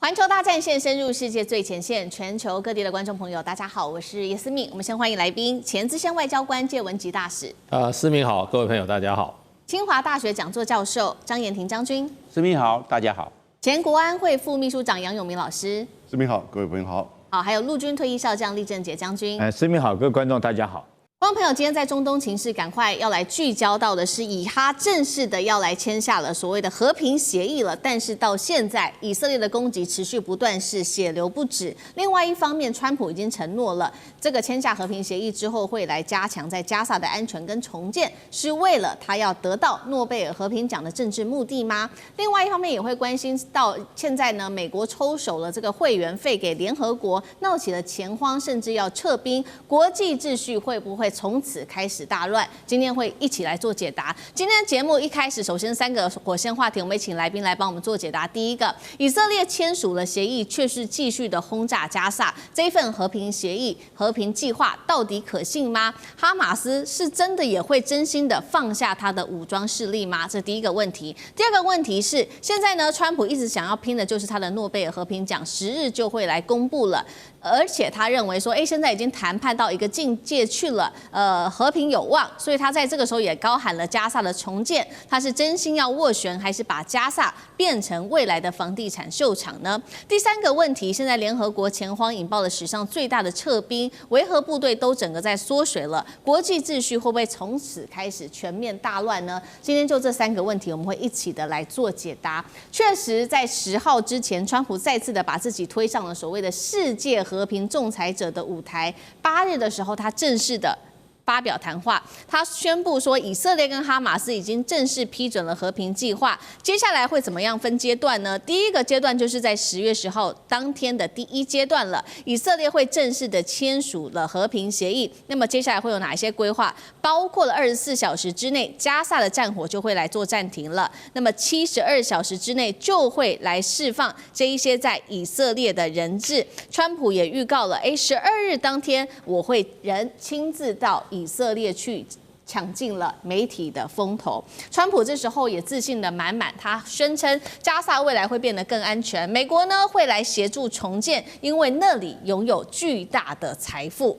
环球大战线深入世界最前线，全球各地的观众朋友，大家好，我是叶思敏。我们先欢迎来宾，前资深外交官介文吉大使。思敏好，各位朋友大家好。清华大学讲座教授张延廷将军。思敏好，大家好。前国安会副秘书长杨永明老师。思敏好，各位朋友好。好，还有陆军退役少将厉正杰将军。思敏好，各位观众大家好。观众朋友，今天在中东情势，赶快要来聚焦到的是，以哈正式的要来签下了所谓的和平协议了。但是到现在，以色列的攻击持续不断，是血流不止。另外一方面，川普已经承诺了，这个签下和平协议之后，会来加强在加萨的安全跟重建，是为了他要得到诺贝尔和平奖的政治目的吗？另外一方面，也会关心到现在呢，美国抽手了这个会员费给联合国，闹起了钱荒，甚至要撤兵，国际秩序会不会从此开始大乱？今天会一起来做解答。今天节目一开始，首先3个火线话题，我们请来宾来帮我们做解答。第一个，以色列签署了协议，却是继续的轰炸加萨，这一份和平协议、和平计划到底可信吗？哈马斯是真的也会真心的放下他的武装势力吗？这第一个问题。第二个问题是，现在呢，川普一直想要拼的就是他的诺贝尔和平奖，10日就会来公布了。而且他认为说，现在已经谈判到一个境界去了，和平有望，所以他在这个时候也高喊了加萨的重建。他是真心要斡旋，还是把加萨变成未来的房地产秀场呢？第三个问题，现在联合国钱荒引爆了史上最大的撤兵，维和部队都整个在缩水了，国际秩序会不会从此开始全面大乱呢？今天就这3个问题，我们会一起的来做解答。确实，在10号之前，川普再次的把自己推上了所谓的世界和平仲裁者的舞台。8日的时候，他正式的发表谈话，他宣布说，以色列跟哈马斯已经正式批准了和平计划。接下来会怎么样分阶段呢？第一个阶段就是在10月10号当天的第1阶段了，以色列会正式的签署了和平协议。那么接下来会有哪一些规划？包括了24小时之内，加萨的战火就会来做暂停了。那么72小时之内就会来释放这一些在以色列的人质。川普也预告了，12日当天我会人亲自到以色列去抢尽了媒体的风头。川普这时候也自信的满满，他宣称加萨未来会变得更安全，美国呢会来协助重建，因为那里拥有巨大的财富。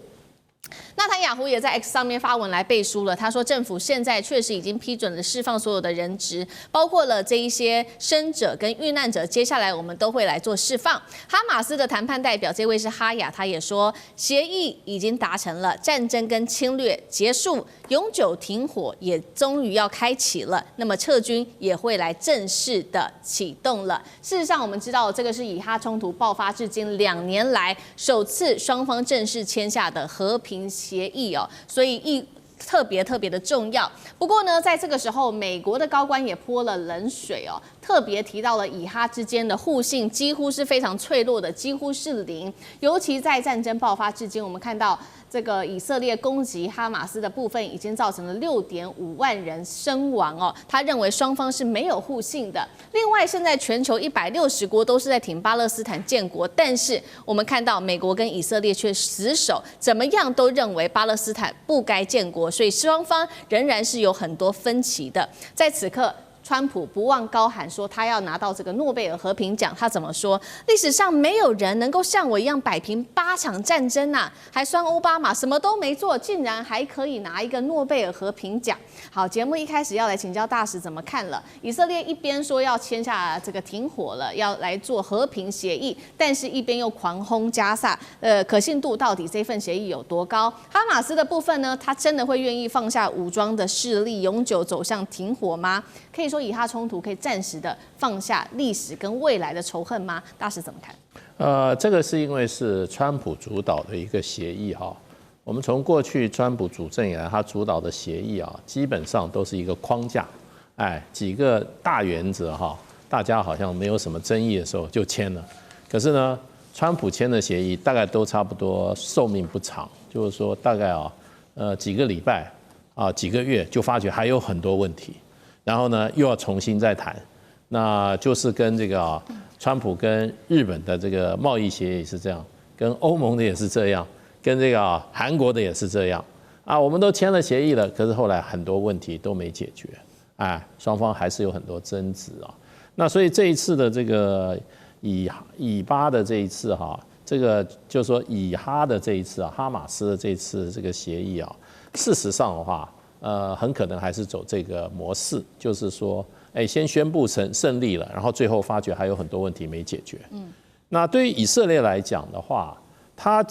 纳坦雅胡也在 X 上面发文来背书了，他说政府现在确实已经批准了释放所有的人质，包括了这一些生者跟遇难者，接下来我们都会来做释放。哈马斯的谈判代表这位是哈雅，他也说协议已经达成了，战争跟侵略结束，永久停火也终于要开启了，那么撤军也会来正式的启动了。事实上我们知道，这个是以哈冲突爆发至今2年来首次双方正式签下的和平协议哦，所以特别的重要。不过呢，在这个时候，美国的高官也泼了冷水哦，特别提到了以哈之间的互信几乎是非常脆弱的，几乎是零。尤其在战争爆发至今，我们看到这个以色列攻击哈马斯的部分已经造成了6.5万人身亡哦。他认为双方是没有互信的。另外，现在全球160国都是在挺巴勒斯坦建国，但是我们看到美国跟以色列却死守，怎么样都认为巴勒斯坦不该建国，所以双方仍然是有很多分歧的。在此刻，川普不忘高喊说他要拿到这个诺贝尔和平奖，他怎么说？历史上没有人能够像我一样摆平8场战争啊，还算奥巴马什么都没做，竟然还可以拿一个诺贝尔和平奖。好，节目一开始要来请教大使怎么看了。以色列一边说要签下这个停火了，要来做和平协议，但是一边又狂轰加萨，可信度到底这份协议有多高？哈马斯的部分呢，他真的会愿意放下武装的势力，永久走向停火吗？可以说以哈冲突可以暂时的放下历史跟未来的仇恨吗？大使怎么看？这个是因为是川普主导的一个协议哈。我们从过去川普主政以来，他主导的协议啊，基本上都是一个框架，几个大原则哈，大家好像没有什么争议的时候就签了。可是呢，川普签的协议大概都差不多寿命不长，就是说大概几个礼拜几个月就发觉还有很多问题。然后呢，又要重新再谈，那就是跟这个川普跟日本的这个贸易协议是这样，跟欧盟的也是这样，跟这个韩国的也是这样我们都签了协议了，可是后来很多问题都没解决，双方还是有很多争执那所以这一次的这个以巴的这一次哈，这个就是说以哈的这一次啊，哈马斯的这一次这个协议啊，事实上的话，很可能还是走这个模式，就是说，先宣布胜利了，然后最后发觉还有很多问题没解决。那对于以色列来讲的话，他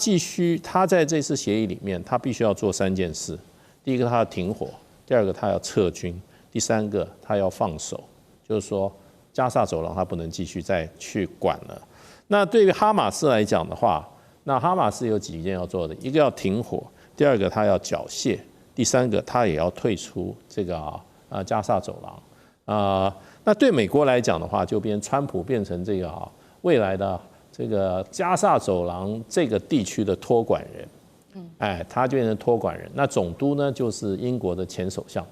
在这次协议里面，他必须要做3件事：第一个，他要停火；第二个，他要撤军；第三个，他要放手，就是说加萨走廊他不能继续再去管了。那对于哈马斯来讲的话，那哈马斯有几件要做的，一个要停火，第二个他要缴械，第三个他也要退出这个加萨走廊。那对美国来讲的话，就川普变成这个未来的这个加萨走廊这个地区的托管人。他就变成托管人。那总督呢，就是英国的前首相。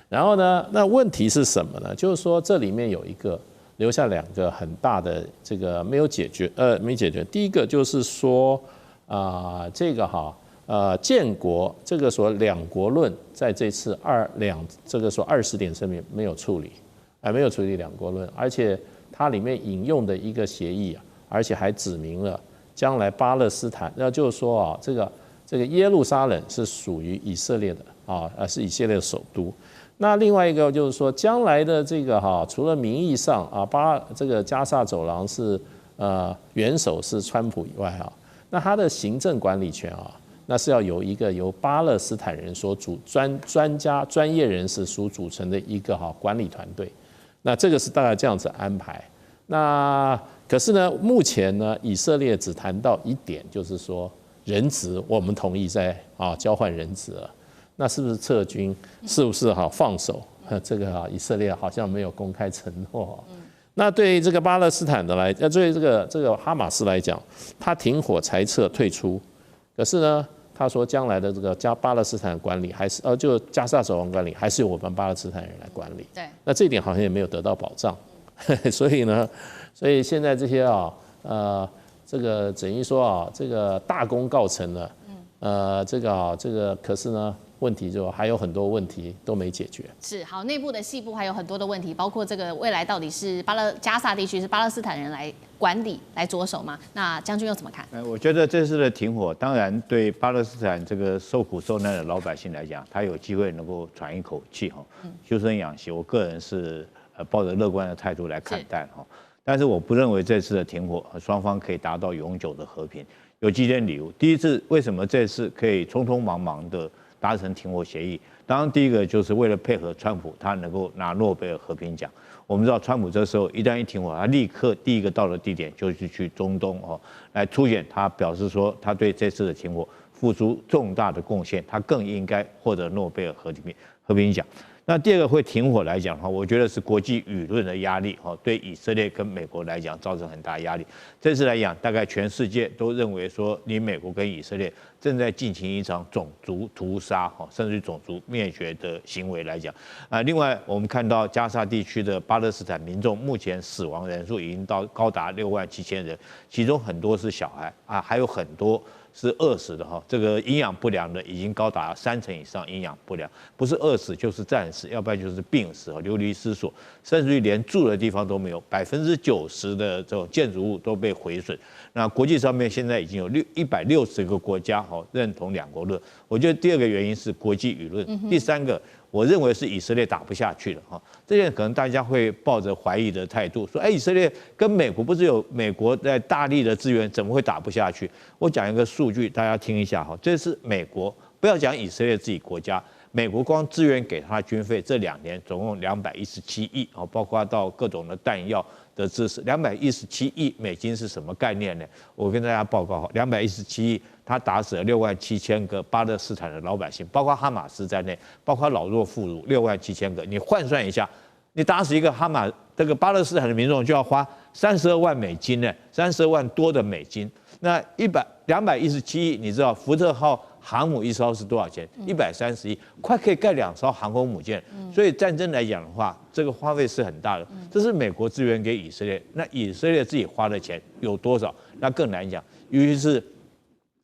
然后呢，那问题是什么呢？就是说这里面有一个留下2个很大的这个没解决。第一个就是说建国这个所2国论，在这次这个所20点声明没有处理2国论，而且它里面引用的一个协议而且还指明了将来巴勒斯坦，那就是说这个耶路撒冷是属于以色列的是以色列的首都。那另外一个就是说，将来的这个除了名义上这个加萨走廊是元首是川普以外那他的行政管理权那是要由巴勒斯坦人所专业人士所组成的一个管理团队。那这个是大概这样子安排。那可是呢，目前呢，以色列只谈到一点，就是说人质我们同意在交换人质了。那是不是撤军？是不是放手？这个以色列好像没有公开承诺。那对于这个巴勒斯坦的对于这个哈马斯来讲，他停火裁撤退出，可是呢，他说将来的这个巴勒斯坦管理还是就加萨走廊管理还是由我们巴勒斯坦人来管理。对，那这一点好像也没有得到保障。所以现在这些这个等于说这个大功告成了。这个可是呢，问题就还有很多问题都没解决。是好，内部的细部还有很多的问题，包括这个未来到底是加萨地区是巴勒斯坦人来管理来着手吗？那将军又怎么看？我觉得这次的停火，当然对巴勒斯坦这个受苦受难的老百姓来讲，他有机会能够喘一口气休生养息。我个人是抱着乐观的态度来看待但是我不认为这次的停火双方可以达到永久的和平。有几点理由。第一次，为什么这次可以匆匆忙忙的达成停火协议？当然，第一个就是为了配合川普，他能够拿诺贝尔和平奖。我们知道，川普这时候一旦一停火，他立刻第一个到的地点就是去中东来凸显他表示说他对这次的停火付出重大的贡献，他更应该获得诺贝尔和平奖。那第二个会停火来讲我觉得是国际舆论的压力对以色列跟美国来讲造成很大压力。这次来讲，大概全世界都认为说，你美国跟以色列正在进行一场种族屠杀甚至种族灭绝的行为来讲另外我们看到加沙地区的巴勒斯坦民众目前死亡人数已经高达67000人，其中很多是小孩还有很多是饿死的这个营养不良的已经高达30%以上营养不良，不是饿死就是战死，要不然就是病死流离失所，甚至于连住的地方都没有，90%的这种建筑物都被毁损。那国际上面现在已经有160个国家认同2国论。我觉得第二个原因是国际舆论，第三个我认为是以色列打不下去了这点可能大家会抱着怀疑的态度说，以色列跟美国不是有美国在大力的支援，怎么会打不下去？我讲一个数据，大家听一下这是美国，不要讲以色列自己国家，美国光支援给他的军费这2年总共217亿包括到各种的弹药的支持，217亿美金是什么概念呢？我跟大家报告217亿，他打死了67000个巴勒斯坦的老百姓，包括哈马斯在内，包括老弱妇孺67000个。你换算一下，你打死一个这个巴勒斯坦的民众就要花32万美金呢，32万多的美金。那217亿，你知道福特号航母一艘是多少钱？130亿，快可以盖2艘航空母舰。所以战争来讲的话，这个花费是很大的。这是美国支援给以色列，那以色列自己花的钱有多少？那更难讲。尤其是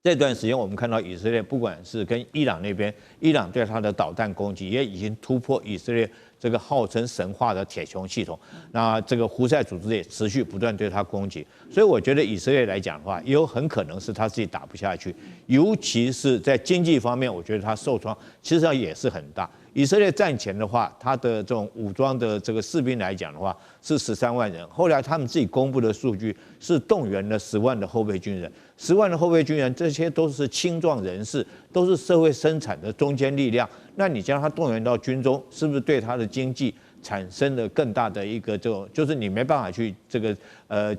这段时间，我们看到以色列不管是跟伊朗那边，伊朗对他的导弹攻击也已经突破以色列这个号称神话的铁穹系统。那这个胡塞组织也持续不断对他攻击，所以我觉得以色列来讲的话，也有很可能是他自己打不下去，尤其是在经济方面，我觉得他受创其实上也是很大。以色列战前的话，他的这种武装的这个士兵来讲的话是13万人，后来他们自己公布的数据是动员了10万的后备军人，10万的后备军人，这些都是青壮人士，都是社会生产的中坚力量。那你将他动员到军中，是不是对他的经济产生了更大的一个这种，就是你没办法去这个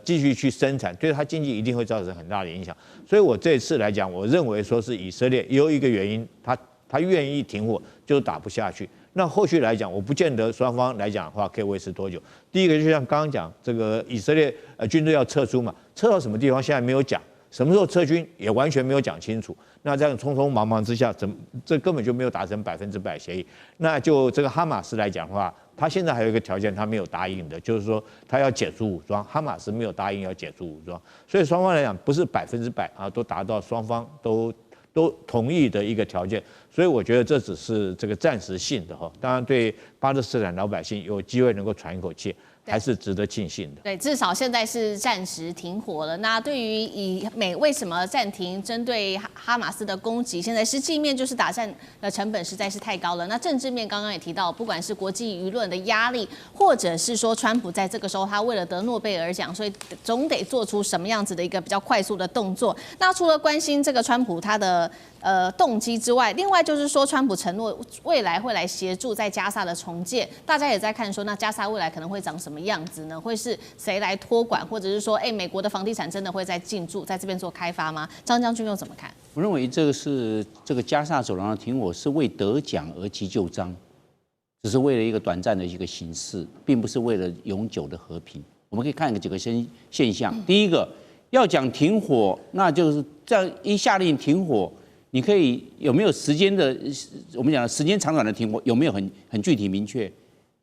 继续去生产，对他经济一定会造成很大的影响。所以我这次来讲，我认为说是以色列也有一个原因，他愿意停火，就打不下去。那后续来讲，我不见得双方来讲的话可以维持多久。第一个就像刚刚讲，这个以色列军队要撤出嘛，撤到什么地方现在没有讲，什么时候撤军也完全没有讲清楚。那这样匆匆忙忙之下，这根本就没有达成100%协议。那就这个哈马斯来讲的话，他现在还有一个条件，他没有答应的，就是说他要解除武装。哈马斯没有答应要解除武装，所以双方来讲不是100%啊，都达到双方都同意的一个条件，所以我觉得这只是这个暂时性的哈。当然，对巴勒斯坦老百姓有机会能够喘一口气，还是值得庆幸的。对，至少现在是暂时停火了。那对于以美为什么暂停针对哈马斯的攻击？现在实际面就是打战的成本实在是太高了。那政治面刚刚也提到，不管是国际舆论的压力，或者是说川普在这个时候他为了得诺贝尔奖，所以总得做出什么样子的一个比较快速的动作。那除了关心这个川普他的动机之外，另外就是说，川普承诺未来会来协助在加沙的重建。大家也在看说，那加沙未来可能会长什么样子呢？会是谁来托管，或者是说，美国的房地产真的会在进驻在这边做开发吗？张将军又怎么看？我认为这个加沙走廊的停火是为得奖而急就章，只是为了一个短暂的一个形式，并不是为了永久的和平。我们可以看几个现象。第一个，要讲停火，那就是这样一下令停火。你可以有没有时间的？我们讲的时间长短的停火有没有很具体明确？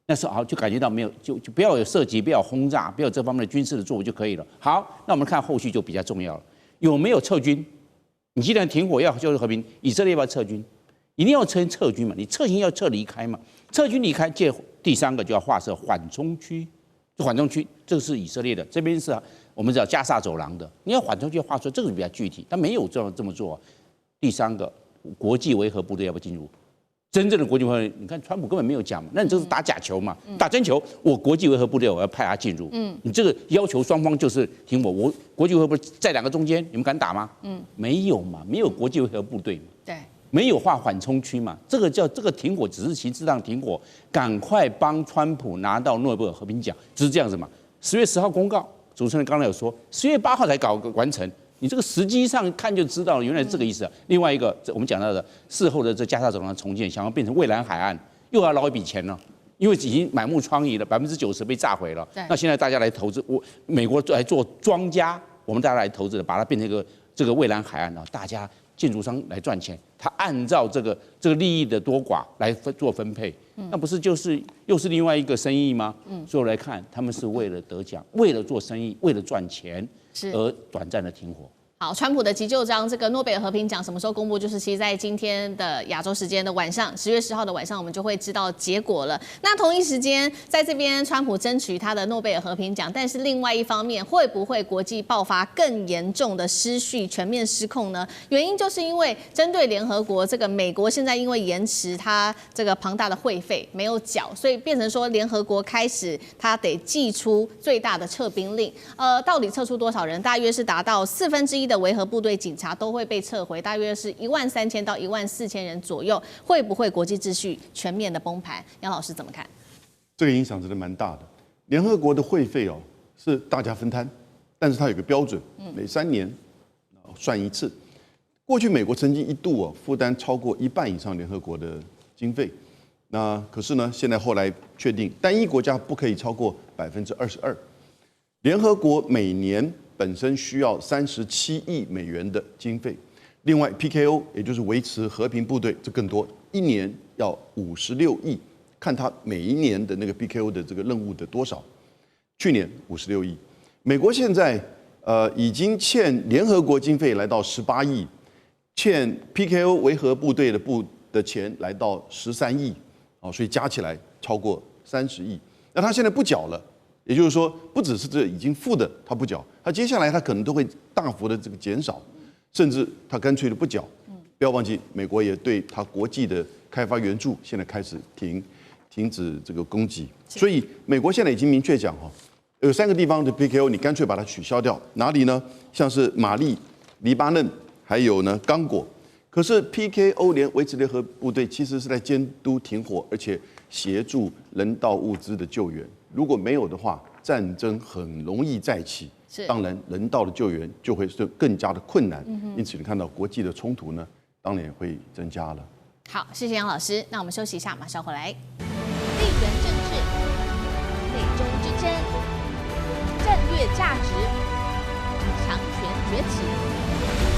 那时候好就感觉到没有，就不要有射击，不要有轰炸，不要有这方面的军事的作为就可以了。好，那我们看后续就比较重要了，有没有撤军？你既然停火要就是和平，以色列要不要撤军？一定要撤军嘛，你撤军要撤离开嘛，撤军离开，第三个就要划设缓冲区，缓冲区这个是以色列的，这边是我们叫加沙走廊的，你要缓冲区划出，这个比较具体，但没有这么做。第三个，国际维和部队要不要进入？真正的国际维和，你看川普根本没有讲嘛，那你这是打假球嘛，打真球。我国际维和部队我要派他进入，你这个要求双方就是停火，我国际维和部队在两个中间，你们敢打吗？没有嘛，没有国际维和部队嘛，对，没有划缓冲区嘛，这个停火只是形式上停火，赶快帮川普拿到诺贝尔和平奖，只是这样子嘛。10月10号公告，主持人刚才有说，10月8号才完成。你这个实际上看就知道了，原来是这个意思。另外一个，我们讲到的事后的这加沙走廊的重建，想要变成蔚蓝海岸，又要捞一笔钱了，因为已经满目疮痍了，90%被炸毁了。那现在大家来投资，美国来做庄家，我们大家来投资的，把它变成这个蔚蓝海岸，大家建筑商来赚钱，他按照这个利益的多寡来做分配，那不是又是另外一个生意吗？所以我来看，他们是为了得奖，为了做生意，为了赚钱。而短暂的停火。好，川普的急救章，这个诺贝尔和平奖什么时候公布？就是其实在今天的亚洲时间的晚上，10月10号的晚上，我们就会知道结果了。那同一时间，在这边川普争取他的诺贝尔和平奖，但是另外一方面，会不会国际爆发更严重的失序、全面失控呢？原因就是因为针对联合国，这个美国现在因为延迟它这个庞大的会费没有缴，所以变成说联合国开始它得祭出最大的撤兵令。到底撤出多少人？大约是达到1/4的维和部队警察都会被撤回，大约是13000到14000人左右。会不会国际秩序全面的崩盘？杨老师怎么看？这个影响真的蛮大的。联合国的会费是大家分摊，但是它有个标准，每3年算一次。过去美国曾经一度负担超过1半以上联合国的经费，那可是呢，现在后来确定单一国家不可以超过22%。联合国每年本身需要37亿美元的经费，另外 PKO 也就是维持和平部队，这更多，一年要56亿，看他每一年的那个 PKO 的这个任务的多少。去年56亿，美国现在已经欠联合国经费来到18亿，欠 PKO 维和部队的钱来到13亿，所以加起来超过30亿。那他现在不缴了，也就是说，不只是这已经付的他不缴，他接下来他可能都会大幅的这个减少，甚至他干脆的不缴。不要忘记，美国也对他国际的开发援助现在开始停止这个供给，所以美国现在已经明确讲哈，有3个地方的 PKO 你干脆把它取消掉，哪里呢？像是马利、黎巴嫩，还有呢刚果。可是 PKO 维持联合部队其实是在监督停火，而且协助人道物资的救援。如果没有的话，战争很容易再起。当然，人道的救援就会是更加的困难。因此，你看到国际的冲突呢，当然也会增加了。好，谢谢杨老师。那我们休息一下，马上回来。地缘政治、美中之争、战略价值、强权崛起、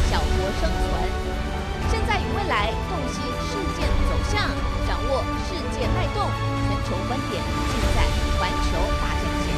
小国生存。现在与未来洞悉事件走向，掌握世界脉动，全球观点尽在环球大战线。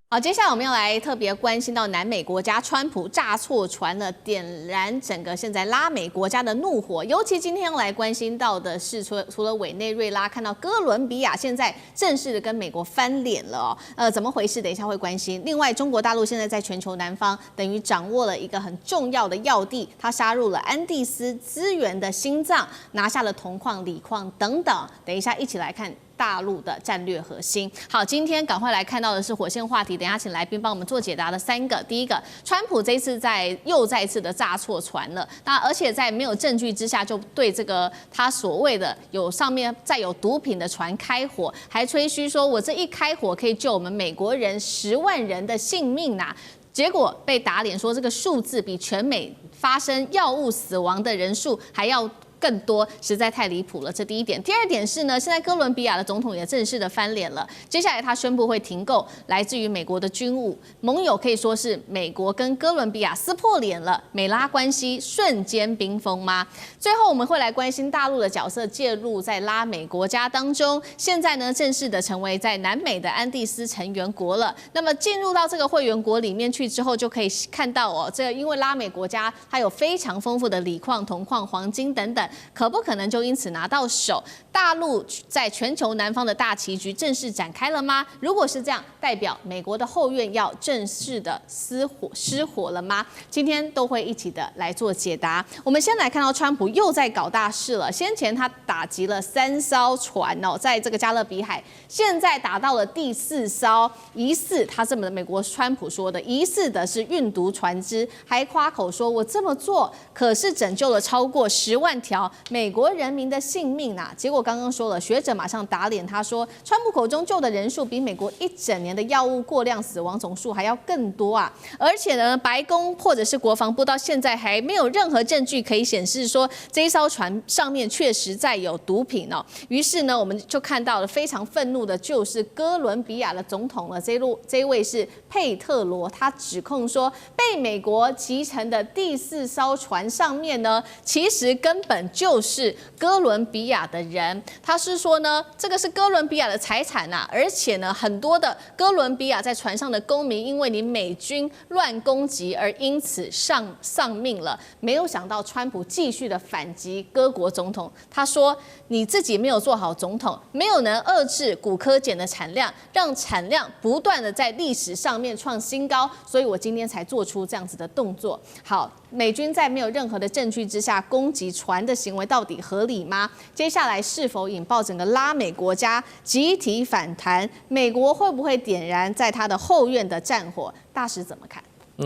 好，接下来我们要来特别关心到南美国家川普炸错船了，点燃整个现在拉美国家的怒火。尤其今天要来关心到的是，除了委内瑞拉，看到哥伦比亚现在正式的跟美国翻脸了哦。怎么回事？等一下会关心。另外，中国大陆现在在全球南方，等于掌握了一个很重要的要地，它杀入了安第斯资源的心脏，拿下了铜矿、锂矿等等。等一下一起来看大陆的战略核心。好，今天赶快来看到的是火线话题，等一下请来宾帮我们做解答的3个。第一个，川普这次又再次的炸错船了，那而且在没有证据之下，就对这个他所谓的上面载有毒品的船开火，还吹嘘说我这一开火可以救我们美国人10万人的性命呐。结果被打脸说这个数字比全美发生药物死亡的人数还要更多，实在太离谱了。这第一点。第二点是呢，现在哥伦比亚的总统也正式的翻脸了。接下来他宣布会停购来自于美国的军武，盟友可以说是美国跟哥伦比亚撕破脸了，美拉关系瞬间冰封吗？最后我们会来关心大陆的角色介入在拉美国家当中，现在呢正式的成为在南美的安第斯成员国了。那么进入到这个会员国里面去之后，就可以看到哦，这因为拉美国家它有非常丰富的锂矿、铜矿、黄金等等。可不可能就因此拿到手？大陆在全球南方的大棋局正式展开了吗？如果是这样，代表美国的后院要正式的失火了吗？今天都会一起的来做解答。我们先来看到川普又在搞大事了。先前他打击了3艘船哦，在这个加勒比海，现在打到了第4艘，疑似他这么美国川普说的，疑似的是运毒船只，还夸口说我这么做可是拯救了超过10万条美国人民的性命啊！结果刚刚说了，学者马上打脸他说，川普口中救的人数比美国1整年的药物过量死亡总数还要更多啊！而且呢，白宫或者是国防部到现在还没有任何证据可以显示说这一艘船上面确实载有毒品哦。于是呢，我们就看到了非常愤怒的就是哥伦比亚的总统了，这一位是佩特罗，他指控说被美国击沉的第4艘船上面呢，其实根本就是哥伦比亚的人。他是说呢，这个是哥伦比亚的财产啊，而且呢，很多的哥伦比亚在船上的公民因为你美军乱攻击而因此丧命了。没有想到川普继续的反击哥国总统，他说你自己没有做好总统，没有能遏制古柯碱的产量，让产量不断的在历史上面创新高，所以我今天才做出这样子的动作。好，美军在没有任何的证据之下攻击船的行为到底合理吗？接下来是否引爆整个拉美国家集体反弹？美国会不会点燃在他的后院的战火？大使怎么看？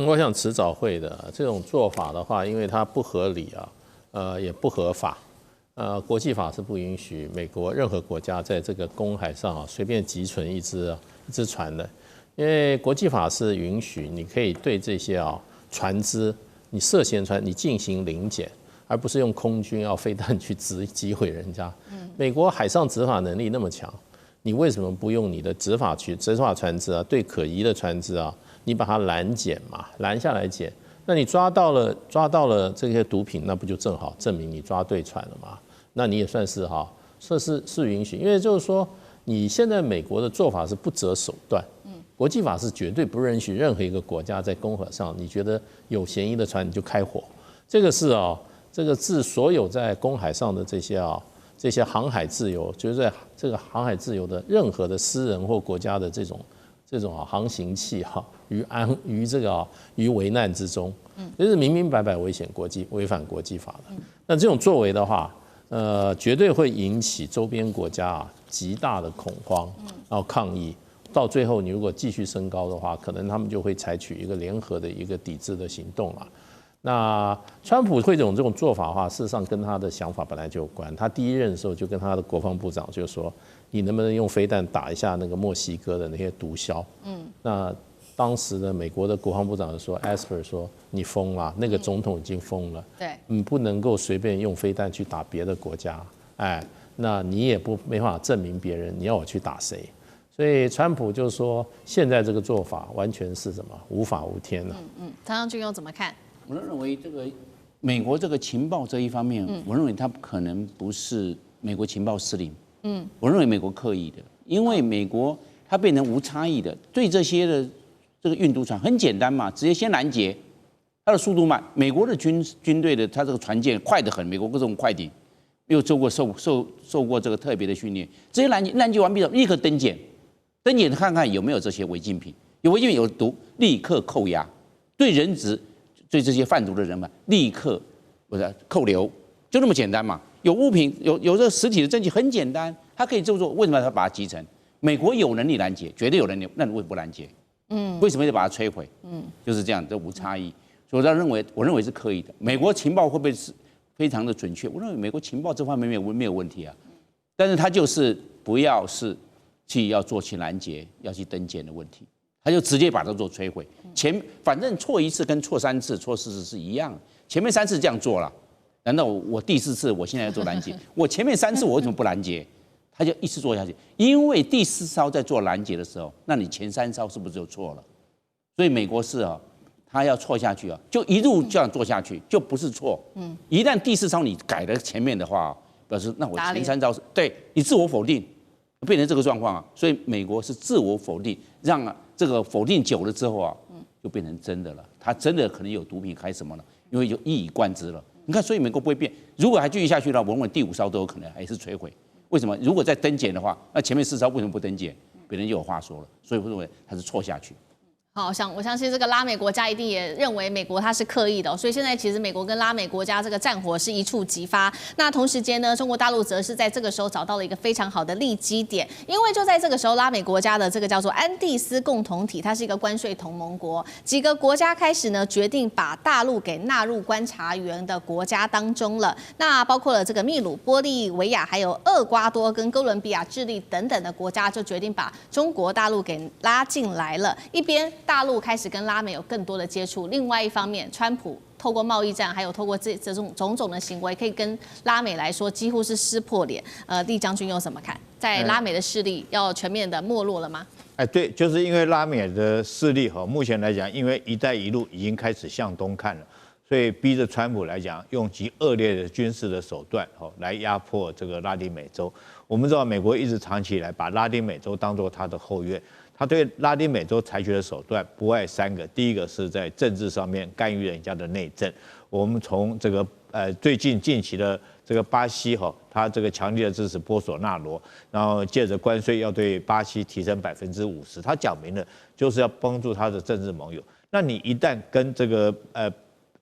我想迟早会的。这种做法的话，因为它不合理啊，也不合法。国际法是不允许美国任何国家在这个公海上随便击沉一只船的，因为国际法是允许你可以对这些船只，你涉嫌船你进行临检，而不是用空军飞弹去击毁人家。美国海上执法能力那么强，你为什么不用你的执法船只对可疑的船只你把它拦检嘛，拦下来检？那你抓到了这些毒品，那不就正好证明你抓对船了吗？那你也算是是允许，因为就是说你现在美国的做法是不择手段，国际法是绝对不允许任何一个国家在公海上你觉得有嫌疑的船你就开火，这个是这个自所有在公海上的这些这些航海自由，就是在这个航海自由的任何的私人或国家的这种航行器于危难之中，就是明明白白违反国际法的。那这种作为的话，绝对会引起周边国家极大的恐慌，然后抗议。到最后，你如果继续升高的话，可能他们就会采取一个联合的一个抵制的行动了。那川普会这种做法的话，事实上跟他的想法本来就有关。他第一任的时候就跟他的国防部长就说，你能不能用飞弹打一下那个墨西哥的那些毒枭？那当时的美国的国防部长说 ，Esper 说你疯了，那个总统已经疯了，对，你不能够随便用飞弹去打别的国家，那你也没办法证明别人，你要我去打谁？所以川普就说，现在这个做法完全是什么无法无天了。唐湘军又怎么看？我认为这个美国这个情报这一方面，我认为他可能不是美国情报司令，我认为美国刻意的，因为美国它变成无差异的，对这些的这个运毒船很简单嘛，直接先拦截，它的速度慢。美国的军队的它这个船舰快得很，美国各种快艇又受过这个特别的训练，直接拦截完毕后立刻登检看看有没有这些违禁品，有违禁品有毒，立刻扣押，对人质。对这些贩毒的人们，立刻扣留，就那么简单嘛。有物品，有这个实体的证据，很简单，他可以这么做。为什么要把它集成？美国有能力拦截，绝对有能力，那你为什么不拦截？为什么要把它摧毁？就是这样，这无差异。所以我认为是刻意的。美国情报会不会是非常的准确？我认为美国情报这方面没有问题啊，但是他就是不要要做去拦截，要去登检的问题。他就直接把它做摧毁，反正错一次跟错3次、错4次是一样的。前面3次这样做了，难道我第4次我现在要做拦截？我前面3次我为什么不拦截？他就一直做下去，因为第4艘在做拦截的时候，那你前3艘是不是就错了？所以美国是他要错下去就一路这样做下去，就不是错。一旦第4艘你改了前面的话，表示那我前3艘对你自我否定，变成这个状况所以美国是自我否定，让这个否定久了之后就变成真的了。他真的可能有毒品还是什么了？因为就一以贯之了。你看，所以美国不会变。如果还继续下去的话，我认为第5艘都有可能还是摧毁。为什么？如果再登检的话，那前面4艘为什么不登检？别人就有话说了。所以我认为他是错下去。好，我相信这个拉美国家一定也认为美国它是刻意的所以现在其实美国跟拉美国家这个战火是一触即发。那同时间呢，中国大陆则是在这个时候找到了一个非常好的利基点，因为就在这个时候，拉美国家的这个叫做安第斯共同体，它是一个关税同盟国，几个国家开始呢决定把大陆给纳入观察员的国家当中了。那包括了这个秘鲁、玻利维亚、还有厄瓜多跟哥伦比亚、智利等等的国家，就决定把中国大陆给拉进来了。一边大陆开始跟拉美有更多的接触，另外一方面，川普透过贸易战，还有透过这种种种的行为，可以跟拉美来说几乎是撕破脸。厉将军又怎么看？在拉美的势力要全面的没落了吗？对，就是因为拉美的势力目前来讲，因为“一带一路”已经开始向东看了，所以逼着川普来讲，用极恶劣的军事的手段来压迫这个拉丁美洲。我们知道，美国一直长期以来把拉丁美洲当作他的后院。他对拉丁美洲采取的手段不外3个，第一个是在政治上面干预人家的内政。我们从这个最近近期的这个巴西他这个强烈的支持波索纳罗，然后借着关税要对巴西提升50%，他讲明了就是要帮助他的政治盟友。那你一旦跟这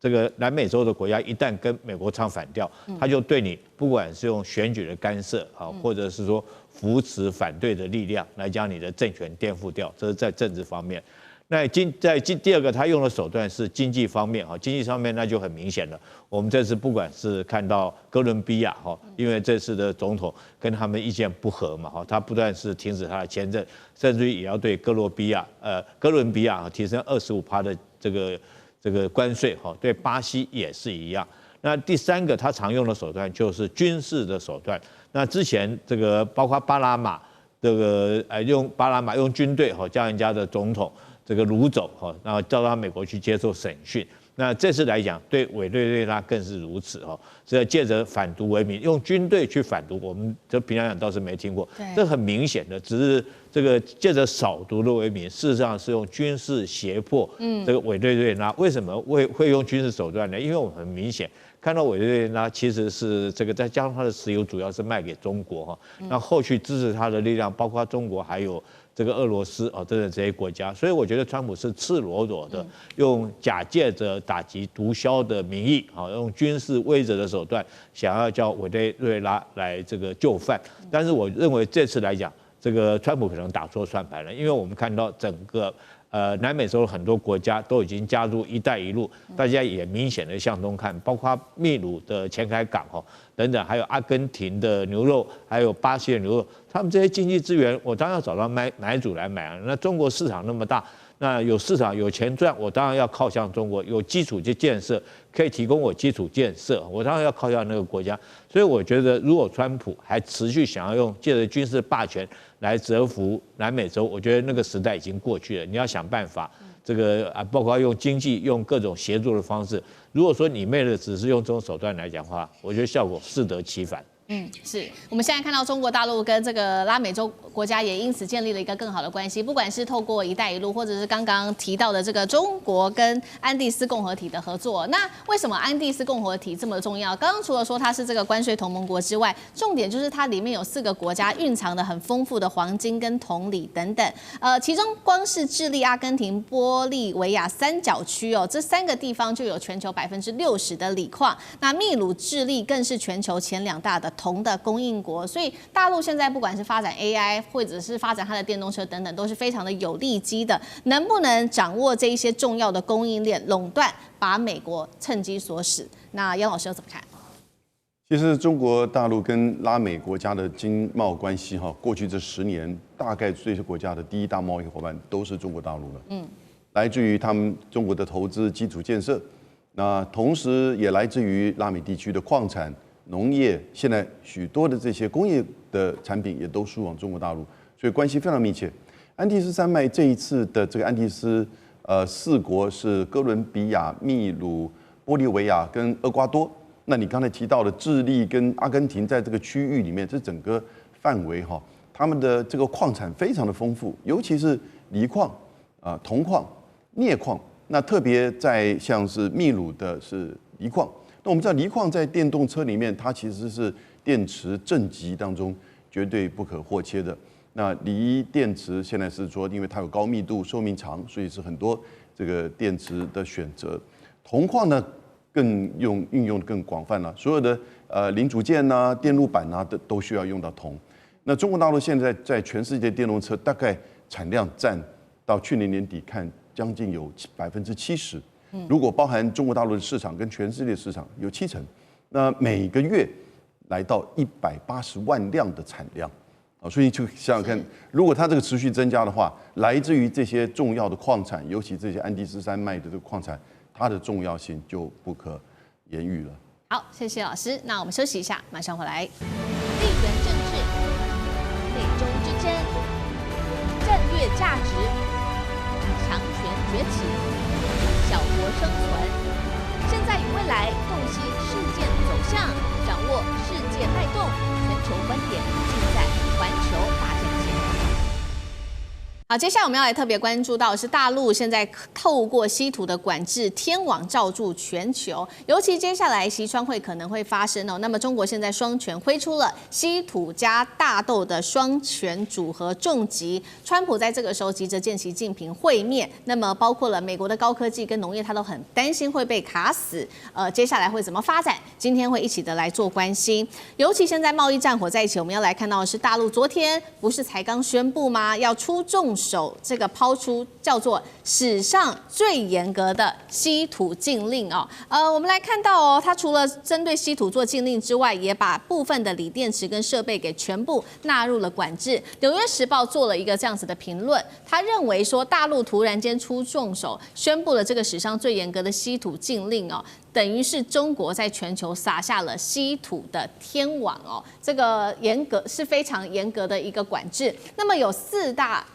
个南美洲的国家一旦跟美国唱反调，他就对你不管是用选举的干涉或者是说扶持反对的力量来将你的政权颠覆掉，这是在政治方面。那第二个，他用的手段是经济方面经济上面那就很明显了。我们这次不管是看到哥伦比亚因为这次的总统跟他们意见不合嘛他不但是停止他的签证，甚至于也要对哥伦比亚提升25%的这个关税对巴西也是一样。那第3个他常用的手段就是军事的手段。那之前这个包括巴拿马用军队将人家的总统这个掳走哈，然后叫到美国去接受审讯。那这次来讲，对委内瑞拉更是如此哈，是要借着反毒为名，用军队去反毒。我们这平常讲倒是没听过，这很明显的，只是这个借着扫毒的为名，事实上是用军事胁迫这个委内瑞拉。为什么会用军事手段呢？因为我们很明显看到委内瑞拉其实是这个再加上它的石油主要是卖给中国哈，那后续支持它的力量包括中国还有这个俄罗斯哦，等等这些国家，所以我觉得川普是赤裸裸的用假借着打击毒枭的名义，啊，用军事威慑的手段，想要叫委内瑞拉来这个就范。但是我认为这次来讲，这个川普可能打错算盘了，因为我们看到整个南美洲很多国家都已经加入“一带一路”，大家也明显的向东看，包括秘鲁的前海港哦等等，还有阿根廷的牛肉，还有巴西的牛肉，他们这些经济资源，我当然要找到买主来买啊。那中国市场那么大，那有市场有钱赚，我当然要靠向中国，有基础建设可以提供我基础建设，我当然要靠向那个国家。所以我觉得，如果川普还持续想要用借着军事霸权来折服南美洲，我觉得那个时代已经过去了。你要想办法，这个包括用经济、用各种协助的方式。如果说你为了只是用这种手段来讲的话，我觉得效果适得其反。是我们现在看到中国大陆跟这个拉美洲国家也因此建立了一个更好的关系，不管是透过“一带一路”，或者是刚刚提到的这个中国跟安第斯共和体的合作。那为什么安第斯共和体这么重要？刚刚除了说它是这个关税同盟国之外，重点就是它里面有4个国家蕴藏的很丰富的黄金跟铜锂等等。其中光是智利、阿根廷、玻利维亚三角区哦，这3个地方就有全球60%的锂矿。那秘鲁、智利更是全球前2大的铜的供应国，所以大陆现在不管是发展 AI 或者是发展它的电动车等等，都是非常的有利基的。能不能掌握这一些重要的供应链垄断，把美国趁机所使？那杨老师又怎么看？其实中国大陆跟拉美国家的经贸关系哈，过去这10年，大概这些国家的第1大贸易伙伴都是中国大陆了。来自于他们中国的投资基础建设，那同时也来自于拉美地区的矿产。农业现在许多的这些工业的产品也都输往中国大陆，所以关系非常密切。安第斯山脉这一次的这个安第斯4国是哥伦比亚、秘鲁、玻利维亚跟厄瓜多。那你刚才提到的智利跟阿根廷在这个区域里面，这整个范围哈，他们的这个矿产非常的丰富，尤其是锂矿、铜矿、镍矿。那特别在像是秘鲁的是锂矿。那我们知道锂矿在电动车里面，它其实是电池正极当中绝对不可或缺的。那锂电池现在是说，因为它有高密度、寿命长，所以是很多这个电池的选择。铜矿呢，更运用更广泛了，所有的零组件呐、电路板呐，都需要用到铜。那中国大陆现在在全世界电动车大概产量占到去年年底看将近有70%。如果包含中国大陆的市场跟全世界市场有70%，那每个月来到180万辆的产量啊，所以就想想看，如果它这个持续增加的话，来自于这些重要的矿产，尤其这些安第斯山脉的这个矿产，它的重要性就不可言喻了。好，谢谢老师。那我们休息一下，马上回来。地缘政治、美中之争、战略价值、强权崛起。小国生存，现在与未来洞悉事件走向，掌握世界脉动，全球观点尽在环球大战线。好，接下来我们要来特别关注到的是大陆现在透过稀土的管制，天网罩住全球，尤其接下来习川会可能会发生哦。那么中国现在双拳挥出了稀土加大豆的双拳组合重击，川普在这个时候急着见习近平会面，那么包括了美国的高科技跟农业，他都很担心会被卡死。接下来会怎么发展？今天会一起的来做关心。尤其现在贸易战火在一起，我们要来看到的是大陆昨天不是才刚宣布吗？要出重手，这个抛出叫做史上最严格的稀土禁令哦。我们来看到哦，它除了针对稀土做禁令之外，也把部分的锂电池跟设备给全部纳入了管制。纽约时报做了一个这样子的评论，他认为说大陆突然间出重手，宣布了这个史上最严格的稀土禁令哦。等于是中国在全球撒下了稀土的天网哦，这个严格是非常严格的一个管制。那么有4大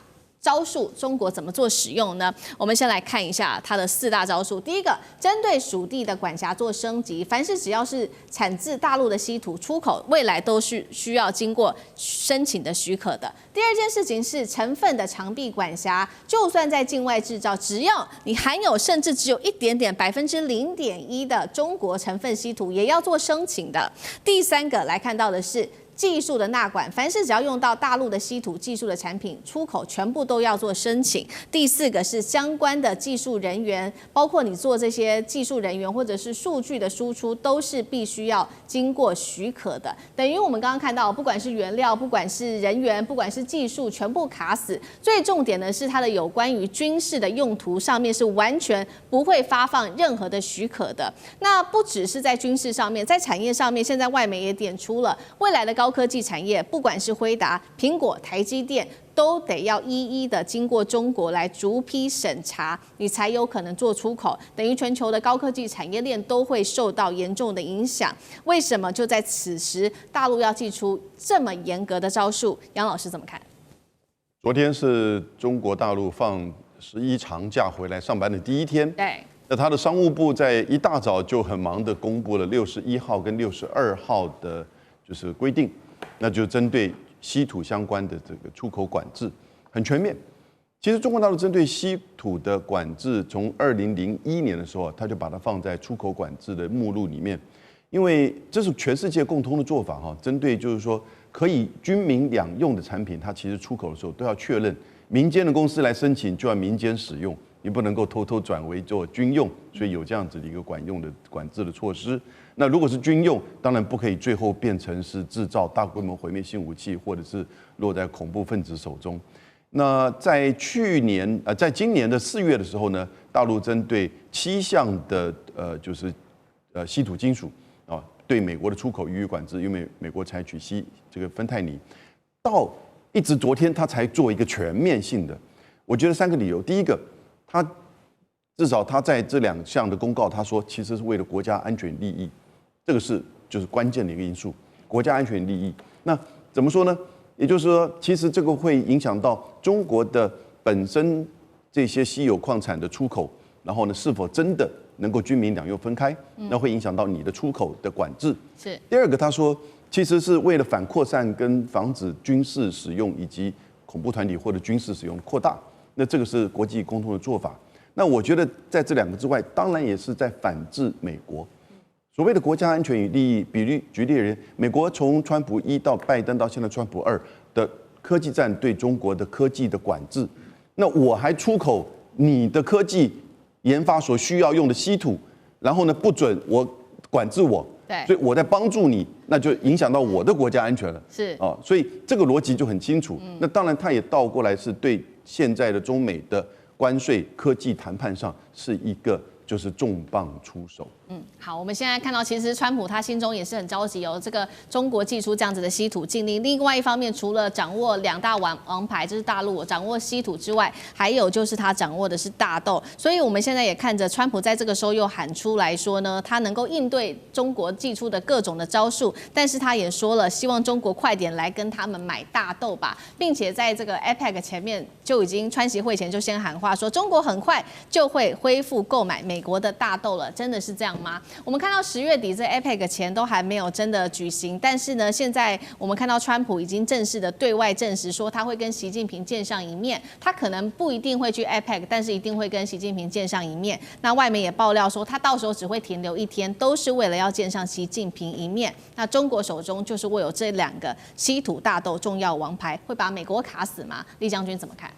招数，中国怎么做使用呢？我们先来看一下它的4大招数。第一个，针对属地的管辖做升级，凡是只要是产自大陆的稀土出口，未来都是需要经过申请的许可的。第二件事情是成分的长臂管辖，就算在境外制造，只要你含有甚至只有一点点0.1%的中国成分稀土，也要做申请的。第三个来看到的是技术的纳管，凡是只要用到大陆的稀土技术的产品出口，全部都要做申请。第4个是相关的技术人员，包括你做这些技术人员或者是数据的输出，都是必须要经过许可的。等于我们刚刚看到，不管是原料，不管是人员，不管是技术，全部卡死。最重点的是它的有关于军事的用途上面是完全不会发放任何的许可的。那不只是在军事上面，在产业上面，现在外媒也点出了未来的高科技产业，不管是辉达、苹果、台积电，都得要一一的经过中国来逐批审查，你才有可能做出口。等于全球的高科技产业链都会受到严重的影响。为什么就在此时，大陆要祭出这么严格的招数？杨老师怎么看？昨天是中国大陆放11长假回来上班的第一天。对。那他的商务部在一大早就很忙的公布了61号跟62号的就是规定，那就针对稀土相关的这个出口管制很全面。其实中国大陆针对稀土的管制，从2001年的时候，他就把它放在出口管制的目录里面，因为这是全世界共通的做法哈。针对就是说可以军民两用的产品，它其实出口的时候都要确认民间的公司来申请，就要民间使用。你不能够偷偷转为做军用，所以有这样子的一个管制的措施。那如果是军用，当然不可以最后变成是制造大规模毁灭性武器，或者是落在恐怖分子手中。那在在今年的4月的时候呢，大陆针对7项的就是稀土金属啊，对美国的出口予以管制，因为美国采取这个芬太尼，到一直昨天他才做一个全面性的。我觉得3个理由，第一个。至少他在这2项的公告，他说其实是为了国家安全利益，这个就是关键的一个因素，国家安全利益。那怎么说呢？也就是说，其实这个会影响到中国的本身这些稀有矿产的出口，然后呢，是否真的能够军民两用分开？那会影响到你的出口的管制。是。第2个，他说其实是为了反扩散跟防止军事使用以及恐怖团体或者军事使用扩大。那这个是国际共同的做法。那我觉得在这2个之外，当然也是在反制美国。所谓的国家安全与利益，举例而言，美国从川普1到拜登到现在川普2的科技战对中国的科技的管制，那我还出口你的科技研发所需要用的稀土，然后呢不准我管制我，对，所以我在帮助你，那就影响到我的国家安全了。是啊，所以这个逻辑就很清楚。那当然，它也倒过来是对现在的中美的关税科技谈判上是一个就是重磅出手。好，我们现在看到，其实川普他心中也是很着急哦。这个中国祭出这样子的稀土禁令，另外一方面，除了掌握2大王牌，就是大陆掌握稀土之外，还有就是他掌握的是大豆。所以我们现在也看着川普在这个时候又喊出来说呢，他能够应对中国祭出的各种的招数，但是他也说了，希望中国快点来跟他们买大豆吧，并且在这个 APEC 前面就已经川习会前就先喊话说，中国很快就会恢复购买美国的大豆了，真的是这样吗？我们看到10月底这 APEC 前都还没有真的举行，但是呢，现在我们看到川普已经正式的对外证实说，他会跟习近平见上一面。他可能不一定会去 APEC， 但是一定会跟习近平见上一面。那外媒也爆料说，他到时候只会停留1天，都是为了要见上习近平一面。那中国手中就是握有这2个稀土大豆重要王牌，会把美国卡死吗？厉将军怎么看？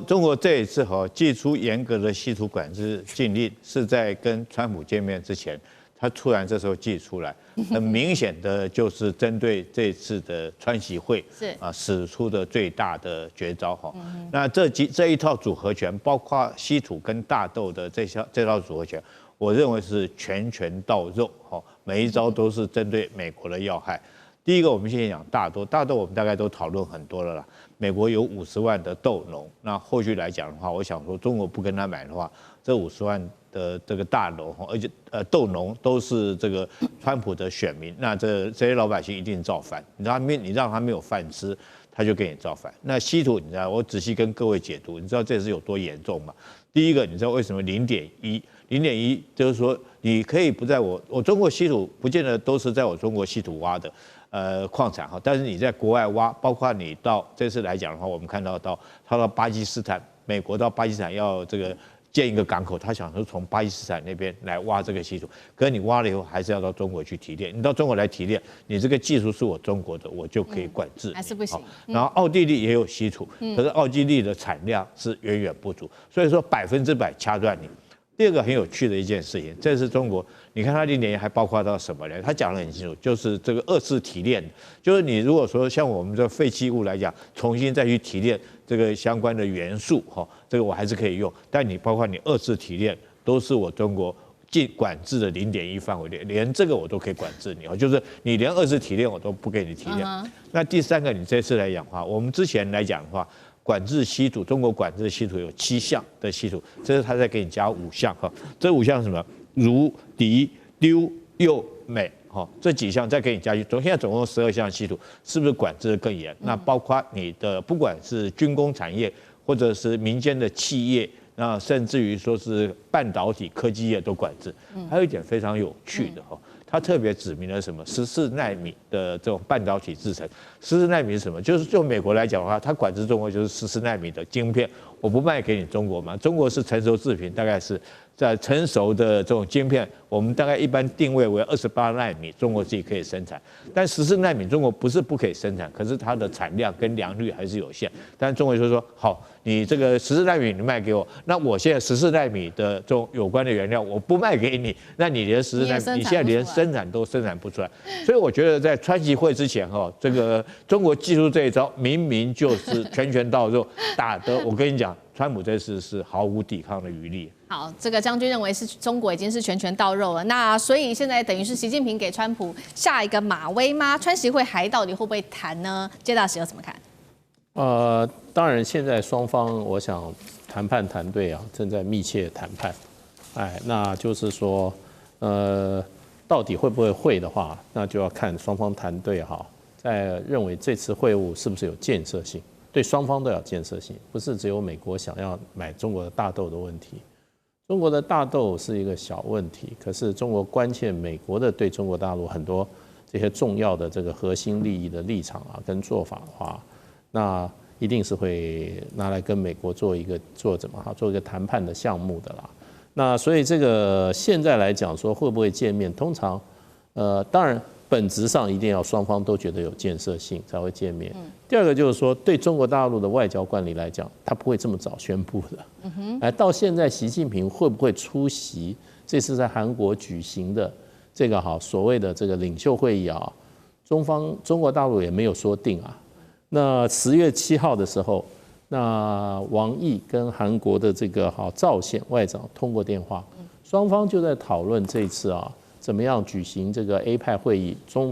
中国这一次祭出严格的稀土管制禁令，是在跟川普见面之前，他突然这时候祭出来，很明显的就是针对这次的川习会使出的最大的绝招哈。那这一套组合拳，包括稀土跟大豆的这套组合拳，我认为是拳拳到肉哈，每一招都是针对美国的要害。第一个，我们先讲大豆我们大概都讨论很多了啦。美国有50万的豆农，那后续来讲的话，我想说中国不跟他买的话，这50万的这个大农，而且豆农都是这个川普的选民，那这些老百姓一定造反。你让他没有饭吃，他就给你造反。那稀土，你知道，我仔细跟各位解读，你知道这是有多严重吗？第一个，你知道为什么0.1就是说你可以不在我中国稀土，不见得都是在我中国稀土挖的。矿产哈，但是你在国外挖，包括你到这次来讲的话，我们看到他到巴基斯坦，美国到巴基斯坦要这个建一个港口，他想说从巴基斯坦那边来挖这个稀土，可是你挖了以后还是要到中国去提炼，你到中国来提炼，你这个技术是我中国的，我就可以管制，还是不行。然后奥地利也有稀土，可是奥地利的产量是远远不足，所以说100%掐断你。第二个很有趣的一件事情，这是中国，你看它0.1还包括到什么呢？他讲得很清楚，就是这个2次提炼，就是你如果说像我们这废弃物来讲，重新再去提炼这个相关的元素，这个我还是可以用，但你包括你2次提炼，都是我中国管制的0.1范围内，连这个我都可以管制你，就是你连2次提炼我都不给你提炼。那第三个，你这次来讲的话，我们之前来讲的话。管制稀土，中国管制稀土有7项的稀土，这是他再给你加5项哈。这5项是什么？铷、锂、钾、铀、镁，这几项再给你加去，现在总共12项稀土，是不是管制的更严？那包括你的不管是军工产业，或者是民间的企业，那甚至于说是半导体科技业都管制。还有一点非常有趣的哈。他特别指明了什么14奈米的这种半导体制程。14奈米是什么？就是就美国来讲的话，它管制中国就是14奈米的晶片，我不卖给你中国嘛。中国是成熟制品，大概是在成熟的这种晶片，我们大概一般定位为28奈米，中国自己可以生产。但14奈米中国不是不可以生产，可是它的产量跟良率还是有限。但是中国就说好，你这个14奈米你卖给我，那我现在14奈米的这种有关的原料我不卖给你，那你连14奈米你现在连生产都生产不出来。所以我觉得在川习会之前这个中国技术这一招明明就是拳拳到肉，打得我跟你讲，川普这次是毫无抵抗的余地。好，这个将军认为是中国已经是拳拳到肉了，那所以现在等于是习近平给川普下一个马威吗？川习会还到底会不会谈呢？介大使又怎么看？当然现在双方我想谈判团队正在密切谈判，那就是说到底会不会的话，那就要看双方团队在认为这次会晤是不是有建设性，对双方都有建设性，不是只有美国想要买中国的大豆的问题。中国的大豆是一个小问题，可是中国关切美国的对中国大陆很多这些重要的这个核心利益的立场跟做法的话，那一定是会拿来跟美国做一个谈判的项目的啦。那所以这个现在来讲说会不会见面，通常当然本质上一定要双方都觉得有建设性才会见面。第二个就是说，对中国大陆的外交惯例来讲，他不会这么早宣布的。到现在习近平会不会出席这次在韩国举行的这个所谓的这个领袖会议中国大陆也没有说定啊。那10月7号的时候，那王毅跟韩国的这个赵显外长通过电话，双方就在讨论这次怎么样举行这个 APEC 会议，中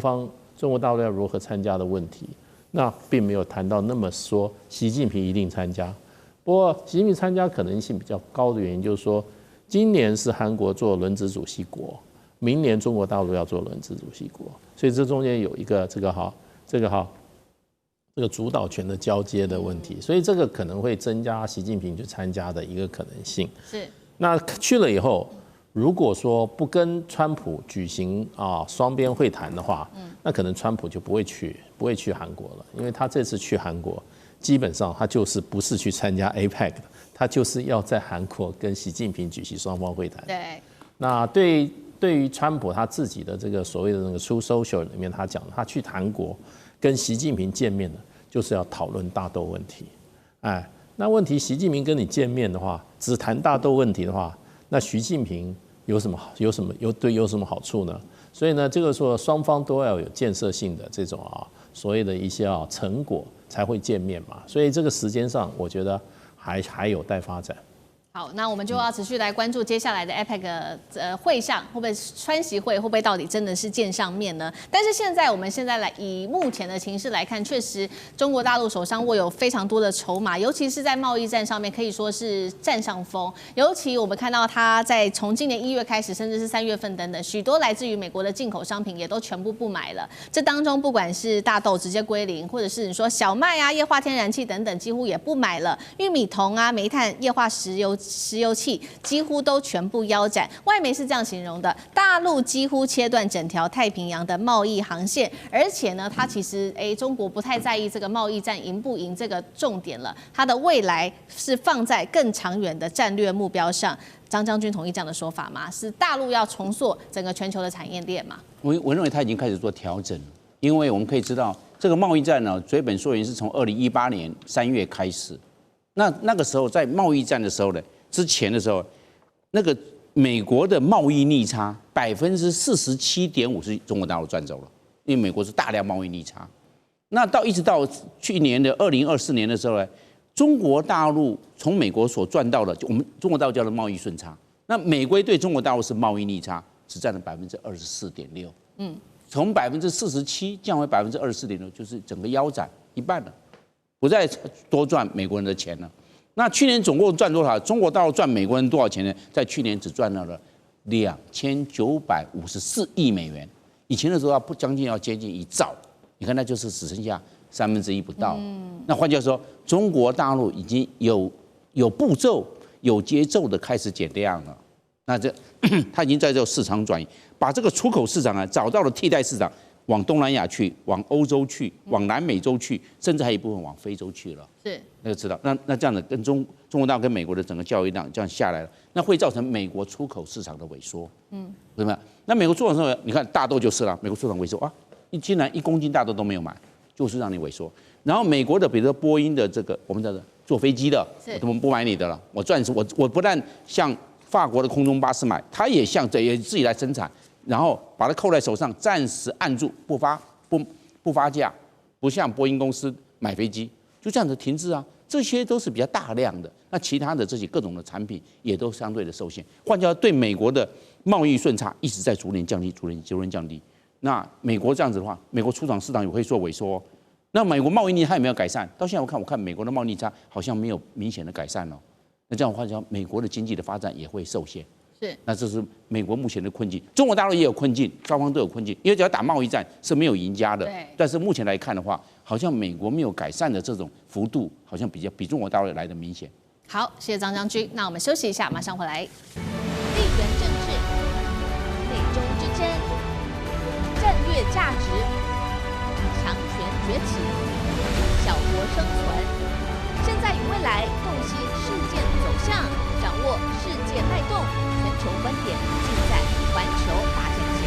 国大陆要如何参加的问题。那并没有谈到那么说习近平一定参加。不过习近平参加可能性比较高的原因就是说，今年是韩国做轮值主席国，明年中国大陆要做轮值主席国，所以这中间有一个这个主导权的交接的问题，所以这个可能会增加习近平去参加的一个可能性。是。那去了以后，如果说不跟川普举行双边会谈的话，那可能川普就不会去韩国了，因为他这次去韩国，基本上他就是不是去参加 APEC 的，他就是要在韩国跟习近平举行双方会谈。对。那对于川普他自己的这个所谓的那个 True Social 里面，他讲他去韩国跟习近平见面的，就是要讨论大豆问题。那问题习近平跟你见面的话，只谈大豆问题的话，那习近平有什么好处呢？所以呢，这个说双方都要有建设性的这种所谓的一些成果才会见面嘛。所以这个时间上，我觉得还有待发展。好，那我们就要持续来关注接下来的 APEC 会上，会不会川习会会不会到底真的是见上面呢？但是我们现在来以目前的情势来看，确实中国大陆手上握有非常多的筹码，尤其是在贸易战上面可以说是占上风。尤其我们看到它在从今年1月开始，甚至是3月份等等，许多来自于美国的进口商品也都全部不买了。这当中不管是大豆直接归零，或者是你说小麦啊、液化天然气等等，几乎也不买了。玉米、铜啊、煤炭、液化石油气几乎都全部腰斩，外媒是这样形容的：大陆几乎切断整条太平洋的贸易航线，而且呢，它其实中国不太在意这个贸易战赢不赢这个重点了，它的未来是放在更长远的战略目标上。张将军同意这样的说法吗？是大陆要重塑整个全球的产业链吗？我认为他已经开始做调整，因为我们可以知道，这个贸易战呢，追本溯源是从2018年3月开始。那个时候在贸易战的时候呢，之前的时候，那个美国的贸易逆差47.5%是中国大陆赚走了，因为美国是大量贸易逆差。那一直到去年的2024年的时候呢，中国大陆从美国所赚到的，就我们中国大陆叫做贸易顺差，那美国对中国大陆是贸易逆差，只占了24.6%，从47%降为24.6%，就是整个腰斩一半了，不再多赚美国人的钱了。那去年总共赚多少？中国大陆赚美国人多少钱呢？在去年只赚到了2954亿美元，以前的时候将近要接近1兆，你看那就是只剩下1/3不到。那换句话说，中国大陆已经有步骤、有节奏的开始减量了。那它已经在这个市场转移，把这个出口市场啊找到了替代市场，往东南亚去，往欧洲去，往南美洲去，甚至还有一部分往非洲去了。是，那就知道，那这样的跟中国大陆跟美国的整个交易量这样下来了，那会造成美国出口市场的萎缩。为什么？那美国出口市场，你看大豆就是了，美国出场萎缩啊，你竟然1公斤大豆都没有买，就是让你萎缩。然后美国的，比如说波音的这个我们叫做坐飞机的，我怎么不买你的了？我不但向法国的空中巴士买，他也也自己来生产。然后把它扣在手上，暂时按住，不发价，不像波音公司买飞机，就这样子停滞啊。这些都是比较大量的，那其他的这些各种的产品也都相对的受限。换句话说，对美国的贸易顺差一直在逐年降低。那美国这样子的话，美国出厂市场也会做萎缩。那美国贸易逆差有没有改善？到现在我看美国的贸易逆差好像没有明显的改善哦。那这样的话，美国的经济的发展也会受限。那这是美国目前的困境，中国大陆也有困境，双方都有困境，因为只要打贸易战是没有赢家的。但是目前来看的话，好像美国没有改善的这种幅度，好像比中国大陆来的明显。好，谢谢张将军。那我们休息一下，马上回来。地缘政治、美中之争、战略价值、强权崛起、小国生存，现在与未来洞悉事件走向，掌握世界脉动。全球观点尽在环球大战线。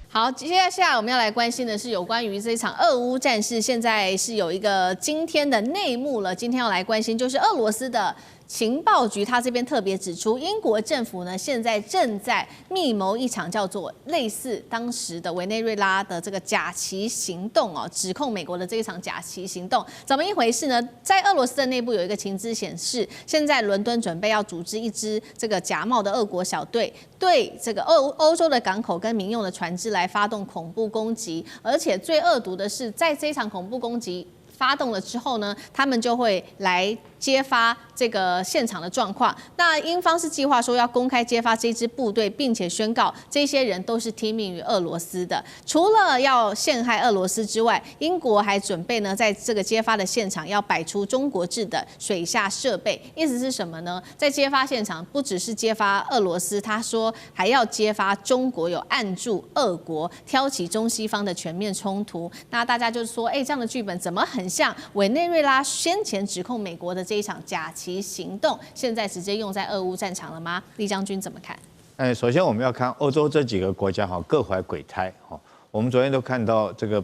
好，接下来我们要来关心的是有关于这一场俄乌战事，现在是有一个今天的内幕了。今天要来关心就是俄罗斯的情报局，他这边特别指出，英国政府呢现在正在密谋一场叫做类似当时的委内瑞拉的这个假旗行动哦，指控美国的这一场假旗行动怎么一回事呢？在俄罗斯的内部有一个情资显示，现在伦敦准备要组织一支这个假冒的俄国小队，对这个欧洲的港口跟民用的船只来发动恐怖攻击，而且最恶毒的是，在这一场恐怖攻击发动了之后呢，他们就会来揭发这个现场的状况。那英方是计划说要公开揭发这支部队，并且宣告这些人都是听命于俄罗斯的。除了要陷害俄罗斯之外，英国还准备呢，在这个揭发的现场要摆出中国制的水下设备。意思是什么呢？在揭发现场不只是揭发俄罗斯，他说还要揭发中国有暗助俄国，挑起中西方的全面冲突。那大家就说，这样的剧本怎么很像委内瑞拉先前指控美国的这一场假旗行动，现在直接用在俄乌战场了吗？厉将军怎么看？首先我们要看欧洲这几个国家各怀鬼胎哈。我们昨天都看到这个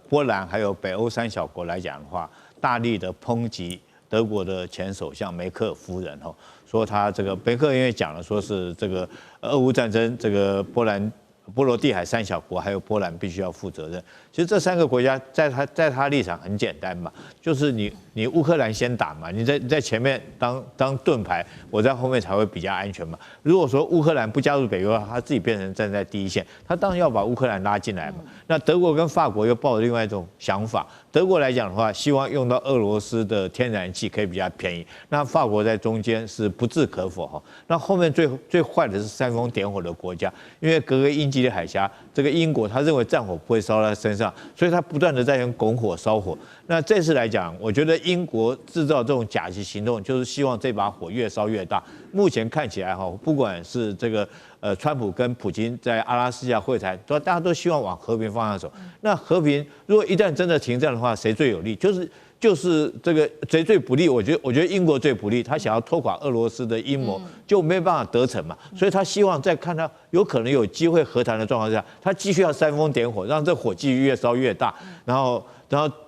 波兰还有北欧3小国来讲的话，大力的抨击德国的前首相梅克尔夫人说他这个梅克因为讲了说是这个俄乌战争，这个波兰波罗的海3小国还有波兰必须要负责任。其实这3个国家在他立场很简单嘛，就是你乌克兰先打嘛，你在前面当盾牌，我在后面才会比较安全嘛。如果说乌克兰不加入北约的话，他自己变成站在第一线，他当然要把乌克兰拉进来嘛。那德国跟法国又抱着另外一种想法，德国来讲的话，希望用到俄罗斯的天然气可以比较便宜，那法国在中间是不置可否哈。那后面最坏的是煽风点火的国家，因为隔个英吉利海峡，这个英国他认为战火不会烧到他身上，所以他不断的在用拱火烧火。那这次来讲，我觉得英国制造这种假旗行动，就是希望这把火越烧越大。目前看起来哈，不管是这个川普跟普京在阿拉斯加会谈，大家都希望往和平方向走。那和平如果一旦真的停战的话，谁最有利？就是这个谁最不利？我觉得英国最不利，他想要拖垮俄罗斯的阴谋就没办法得逞嘛，所以他希望在看他有可能有机会和谈的状况下，他继续要煽风点火，让这火继续越烧越大。然后，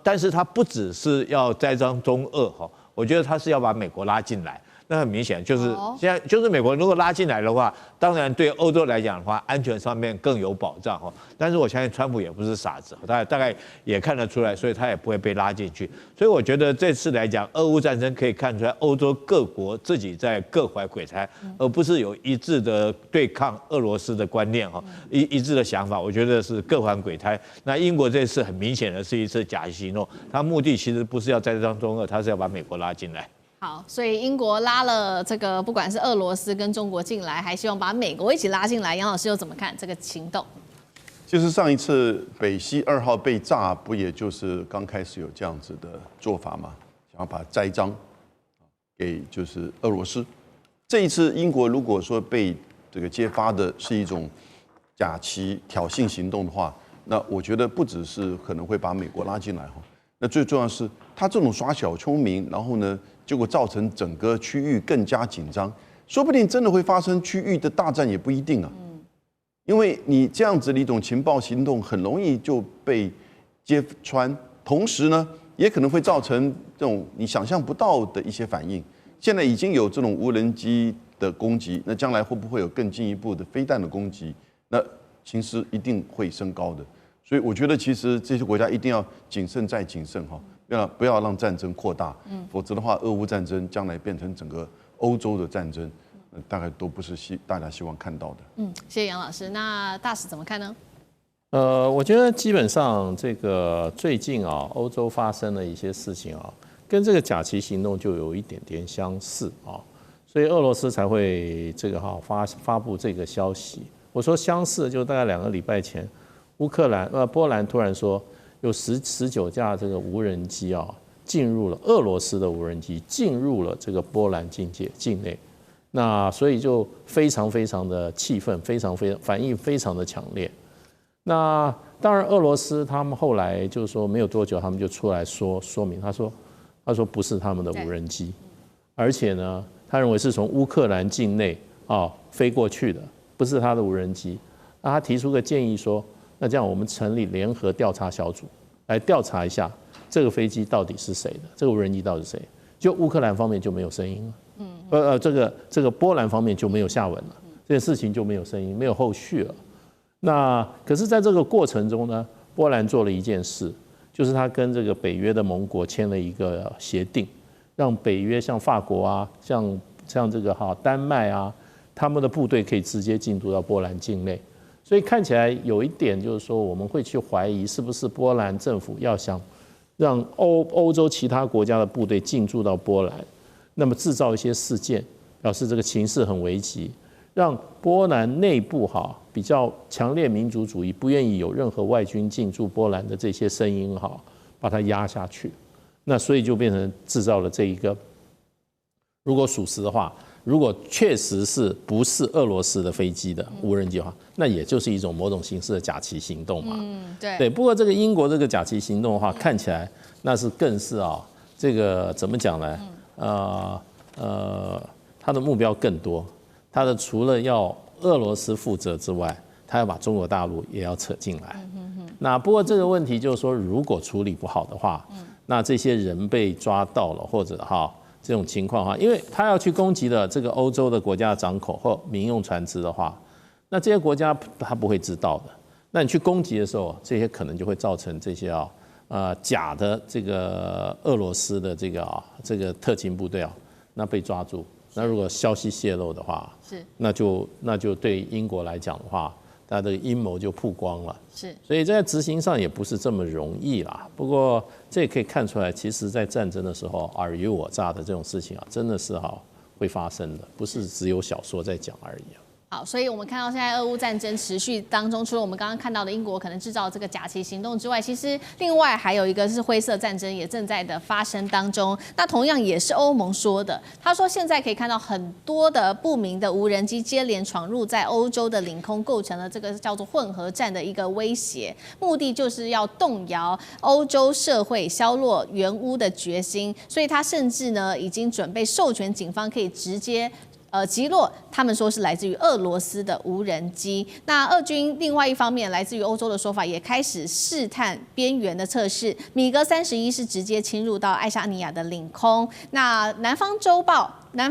但是他不只是要栽赃中俄哈，我觉得他是要把美国拉进来。那很明显就是现在就是美国如果拉进来的话，当然对欧洲来讲的话，安全上面更有保障哈。但是我相信川普也不是傻子，他大概也看得出来，所以他也不会被拉进去。所以我觉得这次来讲，俄乌战争可以看出来，欧洲各国自己在各怀鬼胎，而不是有一致的对抗俄罗斯的观念哈，一致的想法。我觉得是各怀鬼胎。那英国这次很明显的是一次假行动，他目的其实不是要栽赃中俄，他是要把美国拉进来。好，所以英国拉了这个，不管是俄罗斯跟中国进来，还希望把美国一起拉进来。杨老师又怎么看这个行动？就是上一次北溪2号被炸，不也就是刚开始有这样子的做法吗？想要把栽赃给就是俄罗斯。这一次英国如果说被这个揭发的是一种假旗挑衅行动的话，那我觉得不只是可能会把美国拉进来哈，那最重要的是他这种耍小聪明，然后呢，结果造成整个区域更加紧张，说不定真的会发生区域的大战也不一定啊。因为你这样子的一种情报行动，很容易就被揭穿，同时呢，也可能会造成这种你想象不到的一些反应。现在已经有这种无人机的攻击，那将来会不会有更进一步的飞弹的攻击？那情势一定会升高的。所以我觉得，其实这些国家一定要谨慎再谨慎哈，不要让战争扩大，否则的话，俄乌战争将来变成整个欧洲的战争，大概都不是大家希望看到的。谢谢杨老师。那大使怎么看呢？我觉得基本上这个最近啊，欧洲发生的一些事情啊，跟这个假旗行动就有一点点相似啊，所以俄罗斯才会这个发布这个消息。我说相似，就大概2个礼拜前，波兰突然说有19架这个无人机啊，进入了俄罗斯的无人机进入了这个波兰境内，那所以就非常非常的气愤，反应非常的强烈。那当然，俄罗斯他们后来就是说没有多久，他们就出来说明，他说不是他们的无人机，而且呢，他认为是从乌克兰境内飞过去的，不是他的无人机。那他提出个建议说，那这样我们成立联合调查小组来调查一下这个飞机到底是谁的，这个无人机到底是谁？就乌克兰方面就没有声音了，这个波兰方面就没有下文了，这件事情就没有声音，没有后续了。那可是在这个过程中呢，波兰做了一件事，就是他跟这个北约的盟国签了一个协定，让北约像法国啊，像这个丹麦啊，他们的部队可以直接进入到波兰境内。所以看起来有一点就是说，我们会去怀疑是不是波兰政府要想让欧洲其他国家的部队进驻到波兰，那么制造一些事件，表示这个情势很危急，让波兰内部比较强烈民族主义，不愿意有任何外军进驻波兰的这些声音把它压下去。那所以就变成制造了这一个，如果属实的话，如果确实是不是俄罗斯的飞机的无人机的话，那也就是一种某种形式的假旗行动嘛。对。不过这个英国这个假旗行动的话，看起来那是更是这个怎么讲呢？他的目标更多，他的除了要俄罗斯负责之外，他要把中国大陆也要扯进来。那不过这个问题就是说，如果处理不好的话，那这些人被抓到了，或者这种情况因为他要去攻击了这个欧洲的国家的港口或民用船只的话，那这些国家他不会知道的。那你去攻击的时候，这些可能就会造成这些假的这个俄罗斯的这个特勤部队那被抓住。那如果消息泄露的话，那就对英国来讲的话，它的阴谋就曝光了。所以在执行上也不是这么容易啦。不过这也可以看出来，其实在战争的时候尔虞我诈的这种事情真的是会发生的，不是只有小说在讲而已。好，所以我们看到现在俄乌战争持续当中，除了我们刚刚看到的英国可能制造这个假旗行动之外，其实另外还有一个是灰色战争也正在的发生当中。那同样也是欧盟说的，他说现在可以看到很多的不明的无人机接连闯入在欧洲的领空，构成了这个叫做混合战的一个威胁，目的就是要动摇欧洲社会削弱援乌的决心。所以他甚至呢已经准备授权警方可以直接击落他们说是来自于俄罗斯的无人机。那俄军另外一方面，来自于欧洲的说法也开始试探边缘的测试，米格31是直接侵入到爱沙尼亚的领空。那南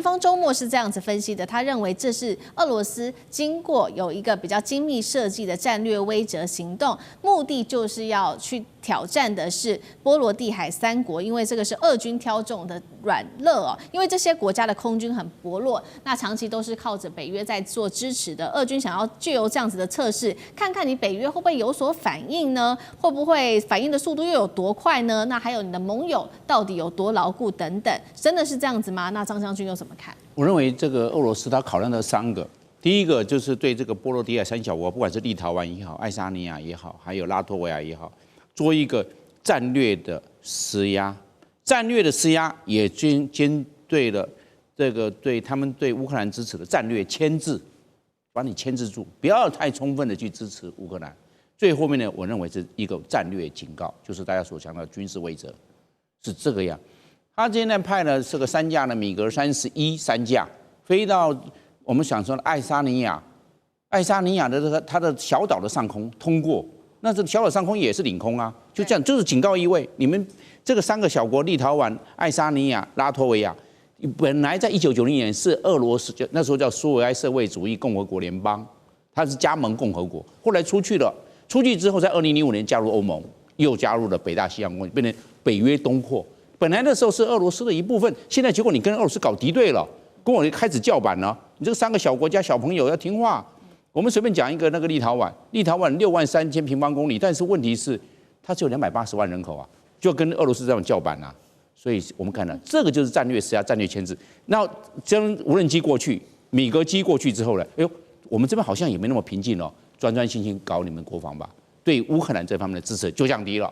方周末是这样子分析的，他认为这是俄罗斯经过有一个比较精密设计的战略威慑行动，目的就是要去挑战的是波罗的海3国，因为这个是俄军挑中的软肋因为这些国家的空军很薄弱，那长期都是靠着北约在做支持的。俄军想要藉由这样子的测试，看看你北约会不会有所反应呢？会不会反应的速度又有多快呢？那还有你的盟友到底有多牢固等等，真的是这样子吗？那张将军又怎么看？我认为这个俄罗斯他考量的3个，第一个就是对这个波罗的海3小国，不管是立陶宛也好、爱沙尼亚也好，还有拉脱维亚也好，做一个战略的施压。战略的施压也兼对了这个对他们对乌克兰支持的战略牵制，把你牵制住，不要太充分的去支持乌克兰。最后面呢，我认为是一个战略警告，就是大家所强调的军事威慑，是这个样。他今天派了这个3架的米格313架飞到我们想说的爱沙尼亚的这个它的小岛的上空通过，那这个小岛上空也是领空啊，就这样，就是警告意味，你们这个3个小国立陶宛、爱沙尼亚、拉脱维亚，本来在1990年是俄罗斯，那时候叫苏维埃社会主义共和国联邦，它是加盟共和国，后来出去了，出去之后在2005年加入欧盟，又加入了北大西洋公约，变成北约东扩。本来那时候是俄罗斯的一部分，现在结果你跟俄罗斯搞敌对了，跟我开始叫板了。你这个3个小国家小朋友要听话。我们随便讲一个那个立陶宛63000平方公里，但是问题是它只有280万人口啊，就跟俄罗斯这样叫板啊。所以我们看到这个就是战略施压、战略牵制。那将无人机过去、米格机过去之后呢，哎呦，我们这边好像也没那么平静哦，专心搞你们国防吧，对乌克兰这方面的支持就降低了。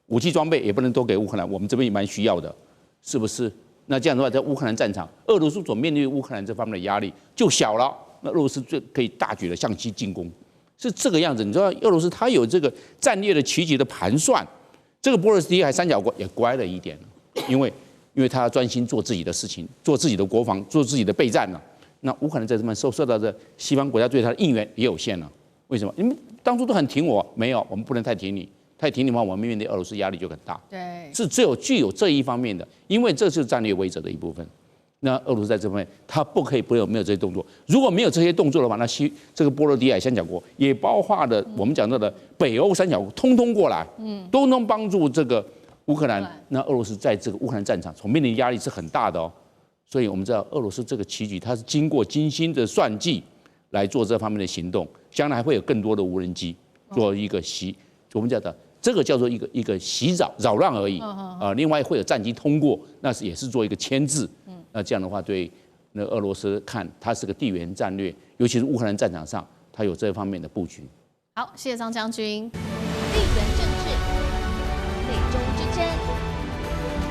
武器装备也不能都给乌克兰，我们这边也蛮需要的，是不是？那这样的话，在乌克兰战场，俄罗斯所面对乌克兰这方面的压力就小了，那俄罗斯就可以大举的向其进攻，是这个样子。你知道，俄罗斯它有这个战略的棋局的盘算，这个波罗的海3小国也乖了一点，因为他要专心做自己的事情，做自己的国防，做自己的备战了。那乌克兰在这边受到的西方国家对他的应援也有限了，为什么？你们当初都很挺我，没有，我们不能太挺你。太挺你的话，我们面对俄罗斯压力就很大。对，是具有这一方面的，因为这就是战略威慑的一部分。那俄罗斯在这方面，它不可以没有这些动作。如果没有这些动作的话，那这个波罗的海3小国也包括了我们讲到的北欧3小国，通通过来，都能帮助这个乌克兰。那俄罗斯在这个乌克兰战场所面临的压力是很大的哦。所以我们知道，俄罗斯这个棋局，它是经过精心的算计来做这方面的行动，将来还会有更多的无人机做一个我们讲的。这个叫做一个袭扰乱而已，另外会有战机通过，那也是做一个牵制，那这样的话对那俄罗斯看它是个地缘战略，尤其是乌克兰战场上，它有这方面的布局。好，谢谢张将军。地缘政治、内中之争、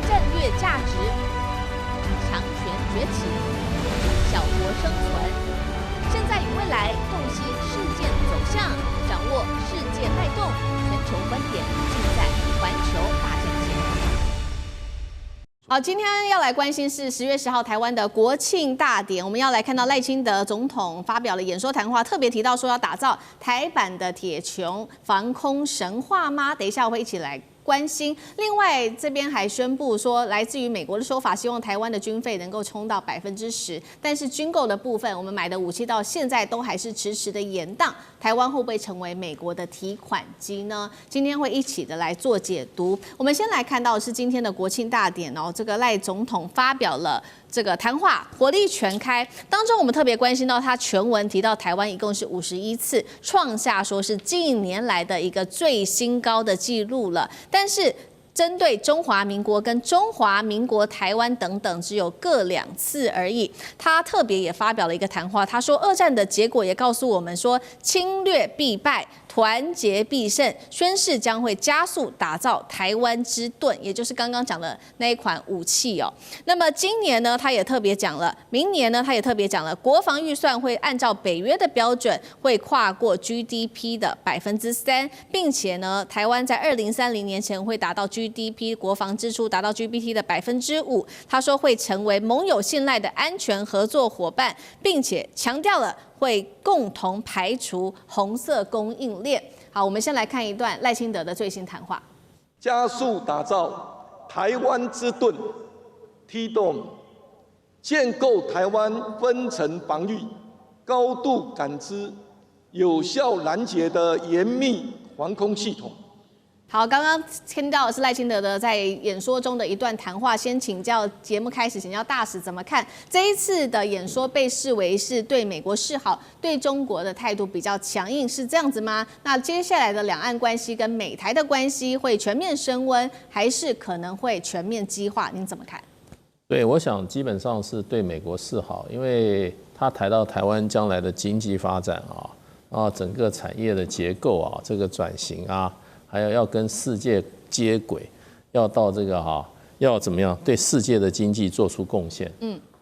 战略价值、强权崛起、小国生存，现在与未来洞悉事件走向，掌握世界脉动。全球观点尽在环球大战线。好，今天要来关心是10月10号台湾的国庆大典，我们要来看到赖清德总统发表了演说谈话，特别提到说要打造台版的铁穹防空神话吗？等一下我会一起来关心。另外，这边还宣布说，来自于美国的说法，希望台湾的军费能够冲到10%，但是军购的部分，我们买的武器到现在都还是迟迟的延宕。台湾会不会成为美国的提款机呢？今天会一起的来做解读。我们先来看到的是今天的国庆大典哦，这个赖总统发表了这个谈话，火力全开。当中我们特别关心到他全文提到台湾一共是51次，创下说是近年来的一个最新高的记录了。但是针对中华民国跟中华民国台湾等等，只有各2次而已。他特别也发表了一个谈话，他说，二战的结果也告诉我们说，侵略必败，团结必胜，宣誓将会加速打造台湾之盾，也就是刚刚讲的那一款武器哦。那么今年呢，他也特别讲了，明年呢，他也特别讲了，国防预算会按照北约的标准，会跨过 GDP 的3%，并且呢，台湾在2030年前会达到 GDP 国防支出达到 GDP 的5%。他说会成为盟友信赖的安全合作伙伴，并且强调了会共同排除红色供应链。好，我们先来看一段赖清德的最新谈话：加速打造台湾之盾，推动建构台湾分层防御、高度感知、有效拦截的严密防空系统。好，刚刚听到的是赖清德的在演说中的一段谈话。先请教节目开始，请教大使怎么看这一次的演说？被视为是对美国示好，对中国的态度比较强硬，是这样子吗？那接下来的两岸关系跟美台的关系会全面升温，还是可能会全面激化？您怎么看？对，我想基本上是对美国示好，因为他谈到台湾将来的经济发展啊，然后整个产业的结构啊，这个转型啊。还有要跟世界接轨，要到这个要怎么样对世界的经济做出贡献？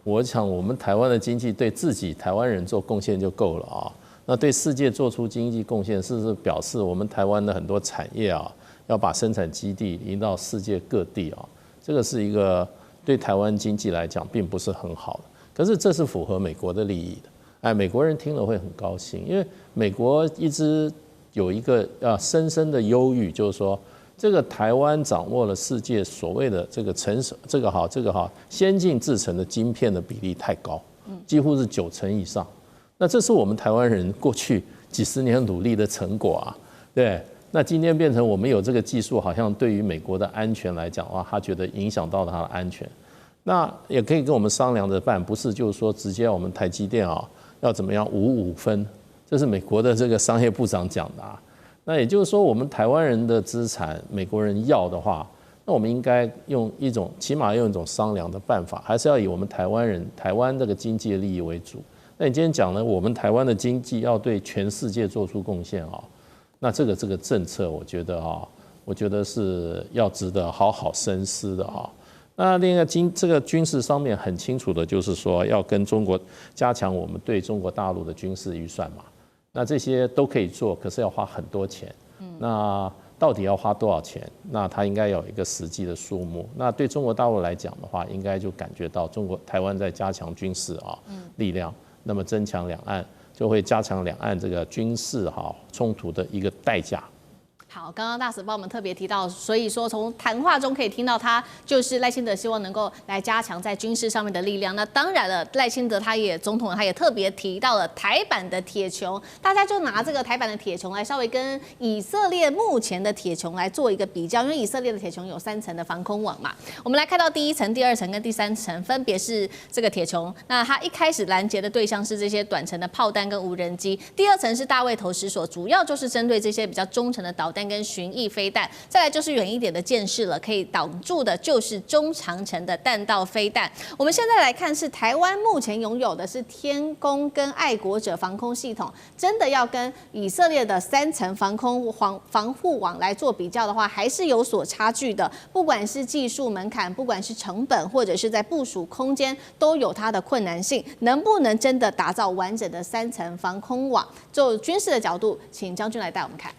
我想我们台湾的经济对自己台湾人做贡献就够了啊。那对世界做出经济贡献，是不是表示我们台湾的很多产业啊，要把生产基地移到世界各地啊？这个是一个对台湾经济来讲并不是很好的。可是这是符合美国的利益的，哎，美国人听了会很高兴，因为美国一直有一个深深的忧郁，就是说，这个台湾掌握了世界所谓的这个先进制程的晶片的比例太高，几乎是90%以上。那这是我们台湾人过去几十年努力的成果啊，对。那今天变成我们有这个技术，好像对于美国的安全来讲，他觉得影响到他的安全。那也可以跟我们商量着办，不是就是说直接我们台积电要怎么样5-5分。这是美国的这个商业部长讲的啊，那也就是说，我们台湾人的资产，美国人要的话，那我们应该用一种，起码用一种商量的办法，还是要以我们台湾这个经济的利益为主。那你今天讲呢，我们台湾的经济要对全世界做出贡献啊，那这个政策，我觉得是要值得好好深思的啊。那另外这个军事上面很清楚的就是说，要跟中国加强我们对中国大陆的军事预算嘛。那这些都可以做，可是要花很多钱。那到底要花多少钱？那它应该有一个实际的数目。那对中国大陆来讲的话，应该就感觉到台湾在加强军事力量，那么增强两岸，就会加强两岸这个军事冲突的一个代价。好，刚刚大使帮我们特别提到，所以说从谈话中可以听到，他就是赖清德希望能够来加强在军事上面的力量。那当然了，赖清德总统他也特别提到了台版的铁穹，大家就拿这个台版的铁穹来稍微跟以色列目前的铁穹来做一个比较，因为以色列的铁穹有3层的防空网嘛。我们来看到第1层、第2层跟第3层，分别是这个铁穹。那它一开始拦截的对象是这些短程的炮弹跟无人机，第2层是大卫投石所，主要就是针对这些比较中程的导弹跟巡弋飞弹，再来就是远一点的箭式了，可以挡住的就是中长程的弹道飞弹。我们现在来看，是台湾目前拥有的是天弓跟爱国者防空系统，真的要跟以色列的3层防护网来做比较的话，还是有所差距的。不管是技术门槛，不管是成本，或者是在部署空间，都有它的困难性。能不能真的打造完整的3层防空网？就军事的角度，请将军来带我们看。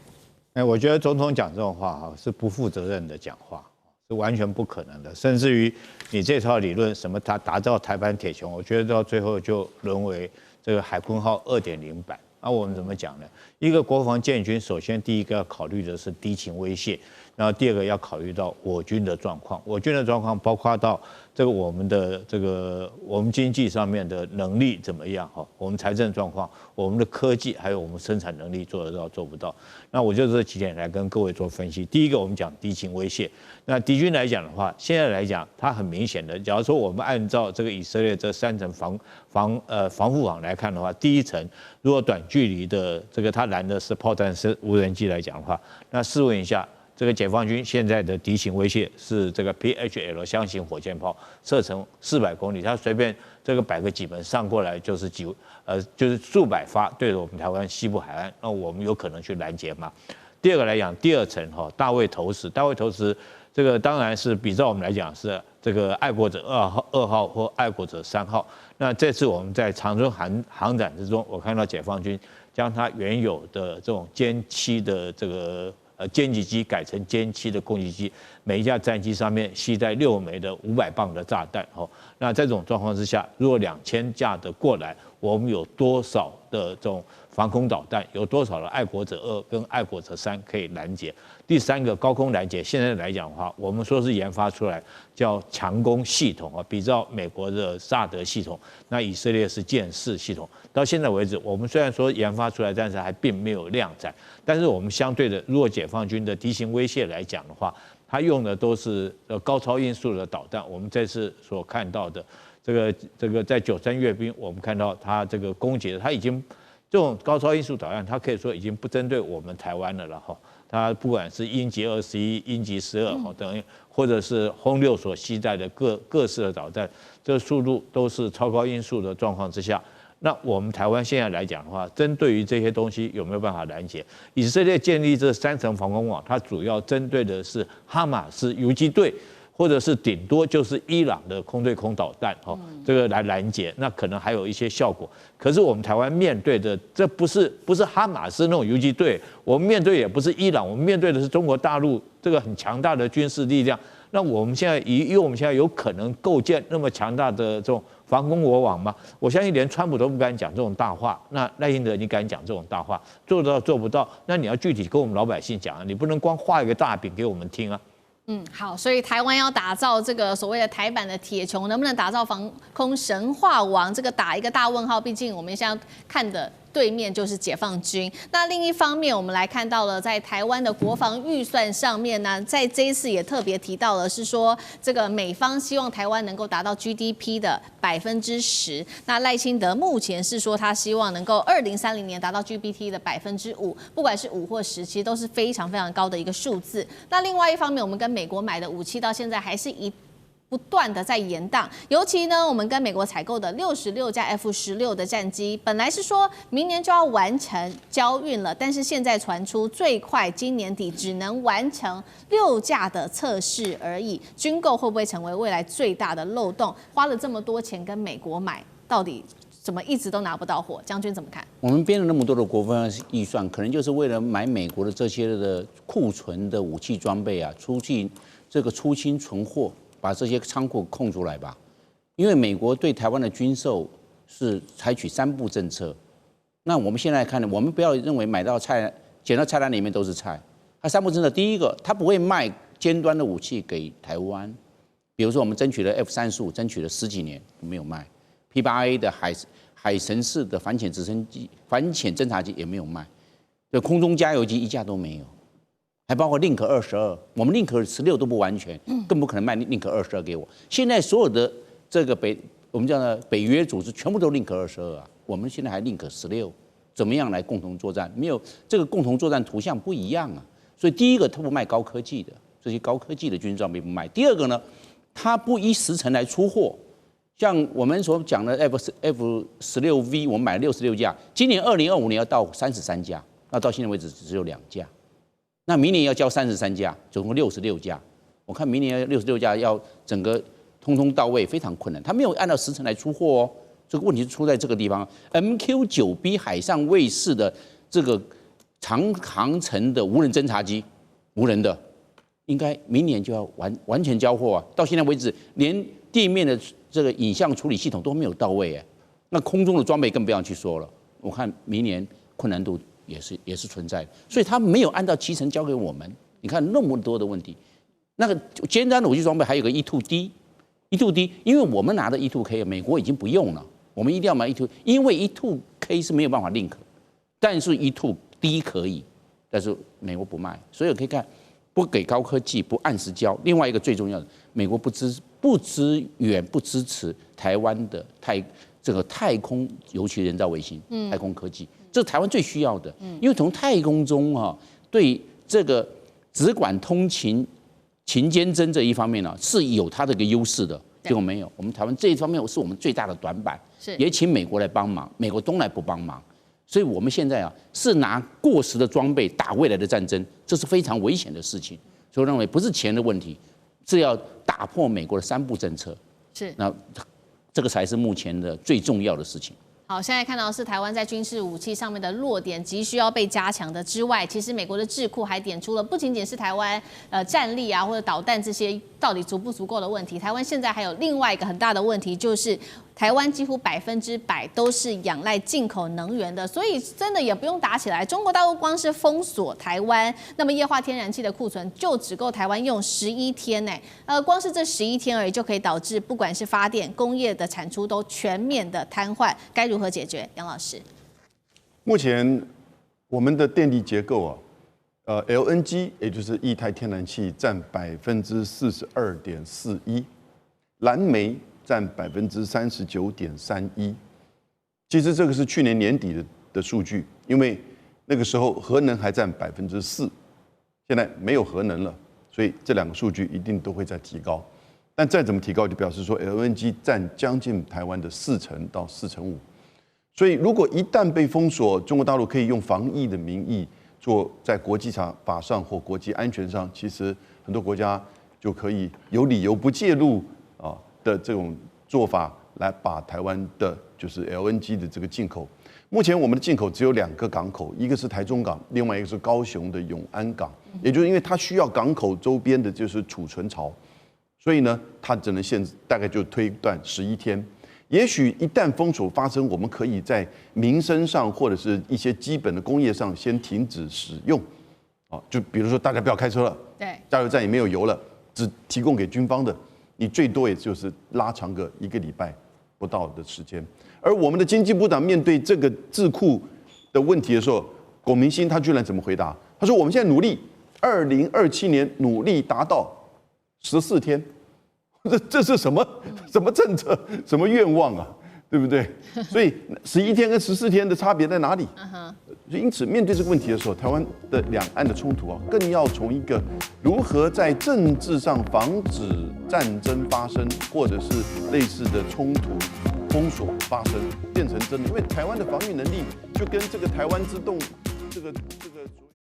我觉得总统讲这种话是不负责任的讲话，是完全不可能的。甚至于你这套理论，什么他打造台版铁穹，我觉得到最后就沦为这个海鲲号2.0版。那我们怎么讲呢？一个国防建军，首先第一个要考虑的是敌情威胁。然后第二个要考虑到我军的状况，我军的状况包括到这个我们的我们经济上面的能力怎么样哈，我们财政状况、我们的科技还有我们生产能力做得到做不到。那我就这几点来跟各位做分析。第一个，我们讲敌情威胁。那敌军来讲的话，现在来讲，它很明显的，假如说我们按照这个以色列这3层防护网来看的话，第一层如果短距离的这个它拦的是炮弹是无人机来讲的话，那试问一下。这个解放军现在的敌情威胁是这个 PHL 箱型火箭炮，射程400公里，它随便这个摆个几门上过来就是就是数百发对着我们台湾西部海岸，那我们有可能去拦截嘛？第二个来讲，第2层哈，大卫投石这个当然是比照我们来讲是这个爱国者2号或爱国者3号。那这次我们在长春航展之中，我看到解放军将它原有的这种歼7的这个歼击机改成歼7的攻击机，每一架战机上面携带6枚的500磅的炸弹哦。那在这种状况之下，如果2000架的过来，我们有多少的这种防空导弹，有多少的爱国者2跟爱国者3可以拦截？第3个高空拦截，现在来讲的话，我们说是研发出来叫强攻系统啊，比照美国的萨德系统，那以色列是剑4系统。到现在为止，我们虽然说研发出来，但是还并没有量产。但是我们相对的，如果解放军的敌情威胁来讲的话，它用的都是高超音速的导弹。我们这次所看到的这个在93阅兵，我们看到它这个攻击的，它已经这种高超音速导弹，它可以说已经不针对我们台湾了哈。它不管是鹰击21、鹰击12等于，或者是轰6所携带的各式的导弹，这个速度都是超高音速的状况之下。那我们台湾现在来讲的话，针对于这些东西有没有办法拦截？以色列建立这3层防空网，它主要针对的是哈马斯游击队，或者是顶多就是伊朗的空对空导弹，这个来拦截，那可能还有一些效果。可是我们台湾面对的，这不是哈马斯那种游击队，我们面对也不是伊朗，我们面对的是中国大陆这个很强大的军事力量。那我们现在以我们现在有可能构建那么强大的这种防空网吗？我相信连川普都不敢讲这种大话。那赖清德你敢讲这种大话？做得到做不到？那你要具体跟我们老百姓讲啊，你不能光画一个大饼给我们听啊。好，所以台湾要打造这个所谓的台版的铁穹，能不能打造防空神话王？这个打一个大问号。毕竟我们现在看的对面就是解放军。那另一方面，我们来看到了在台湾的国防预算上面呢，在这一次也特别提到了，是说这个美方希望台湾能够达到 GDP 的10%。那赖清德目前是说他希望能够2030年达到 GDP 的5%，不管是5或10，其实都是非常非常高的一个数字。那另外一方面，我们跟美国买的武器到现在还是不断的在延宕，尤其呢，我们跟美国采购的66架 F-16的战机，本来是说明年就要完成交运了，但是现在传出最快今年底只能完成6架的测试而已，军购会不会成为未来最大的漏洞？花了这么多钱跟美国买，到底怎么一直都拿不到货？将军怎么看？我们编了那么多的国防预算，可能就是为了买美国的这些的库存的武器装备啊，出清存货。把这些仓库空出来吧，因为美国对台湾的军售是采取3步政策。那我们现在看呢，我们不要认为买到菜，捡到菜篮里面都是菜。它3步政策，第一个，它不会卖尖端的武器给台湾，比如说我们争取了 F-35，争取了10几年没有卖 ，P-8A 的海神式的反潜直升机、反潜侦察机也没有卖，对，空中加油机一架都没有。还包括 Link 22，我们 Link 16都不完全，更不可能卖 Link 22给我。现在所有的这个我们叫的北约组织全部都 Link 22啊，我们现在还 Link 16，怎么样来共同作战？没有这个共同作战图像不一样啊。所以第一个，它不卖高科技的，这些高科技的军事装备不卖。第二个呢，它不依时程来出货。像我们所讲的 F-16V， 我们买了66架，今年2025年要到33架，那到现在为止只有2架。那明年要交33架，总共66架。我看明年66架要整个通通到位，非常困难。他没有按照时程来出货哦，这个问题是出在这个地方。MQ-9B 海上卫士的这个长航程的无人侦察机，无人的，应该明年就要完全交货啊。到现在为止，连地面的这个影像处理系统都没有到位哎。那空中的装备更不要去说了。我看明年困难度也是存在的，所以他没有按照期程交给我们，你看那么多的问题，那个尖端的武器装备还有个 E2D，因为我们拿的 E2K， 美国已经不用了，我们一定要买 E2， 因为 E2K 是没有办法 link， 但是 E2D 可以，但是美国不卖，所以可以看不给高科技，不按时交。另外一个最重要的，美国不支援、不支持台湾的太空，尤其人造卫星、太空科技，这是台湾最需要的。因为从太空中对这个只管通勤监侦这一方面是有它的一个优势的，结果没有。我们台湾这一方面是我们最大的短板，也请美国来帮忙，美国从来不帮忙，所以我们现在是拿过时的装备打未来的战争，这是非常危险的事情。所以我认为不是钱的问题，是要打破美国的3步政策，那这个才是目前的最重要的事情。好，现在看到是台湾在军事武器上面的弱点，急需要被加强的之外，其实美国的智库还点出了不仅仅是台湾战力或者导弹这些到底足不足够的问题，台湾现在还有另外一个很大的问题，就是台湾几乎100%都是仰赖进口能源的，所以真的也不用打起来。中国大陆光是封锁台湾，那么液化天然气的库存就只够台湾用11天呢。光是这11天而已，就可以导致不管是发电、工业的产出都全面的瘫痪。该如何解决？杨老师，目前我们的电力结构LNG 也就是液态天然气占42.41%，燃煤占39.31%。其实这个是去年年底的数据，因为那个时候核能还占4%，现在没有核能了，所以这2个数据一定都会再提高。但再怎么提高，就表示说 LNG 占将近台湾的40%到45%。所以如果一旦被封锁，中国大陆可以用防疫的名义做在国际法上或国际安全上，其实很多国家就可以有理由不介入的这种做法来把台湾的就是 LNG 的这个进口。目前我们的进口只有2个港口，一个是台中港，另外一个是高雄的永安港。也就是因为它需要港口周边的就是储存槽，所以呢，它只能大概就推断11天。也许一旦封锁发生，我们可以在民生上或者是一些基本的工业上先停止使用，就比如说大家不要开车了，对，加油站也没有油了，只提供给军方的，你最多也就是拉长个1个礼拜不到的时间。而我们的经济部长面对这个智库的问题的时候，龚明鑫他居然怎么回答？他说我们现在努力，2027年努力达到14天。这是什么政策，什么愿望啊，对不对？所以11天跟14天的差别在哪里？因此面对这个问题的时候，台湾的两岸的冲突更要从一个如何在政治上防止战争发生，或者是类似的冲突封锁发生，变成真的。因为台湾的防御能力就跟这个台湾之洞这个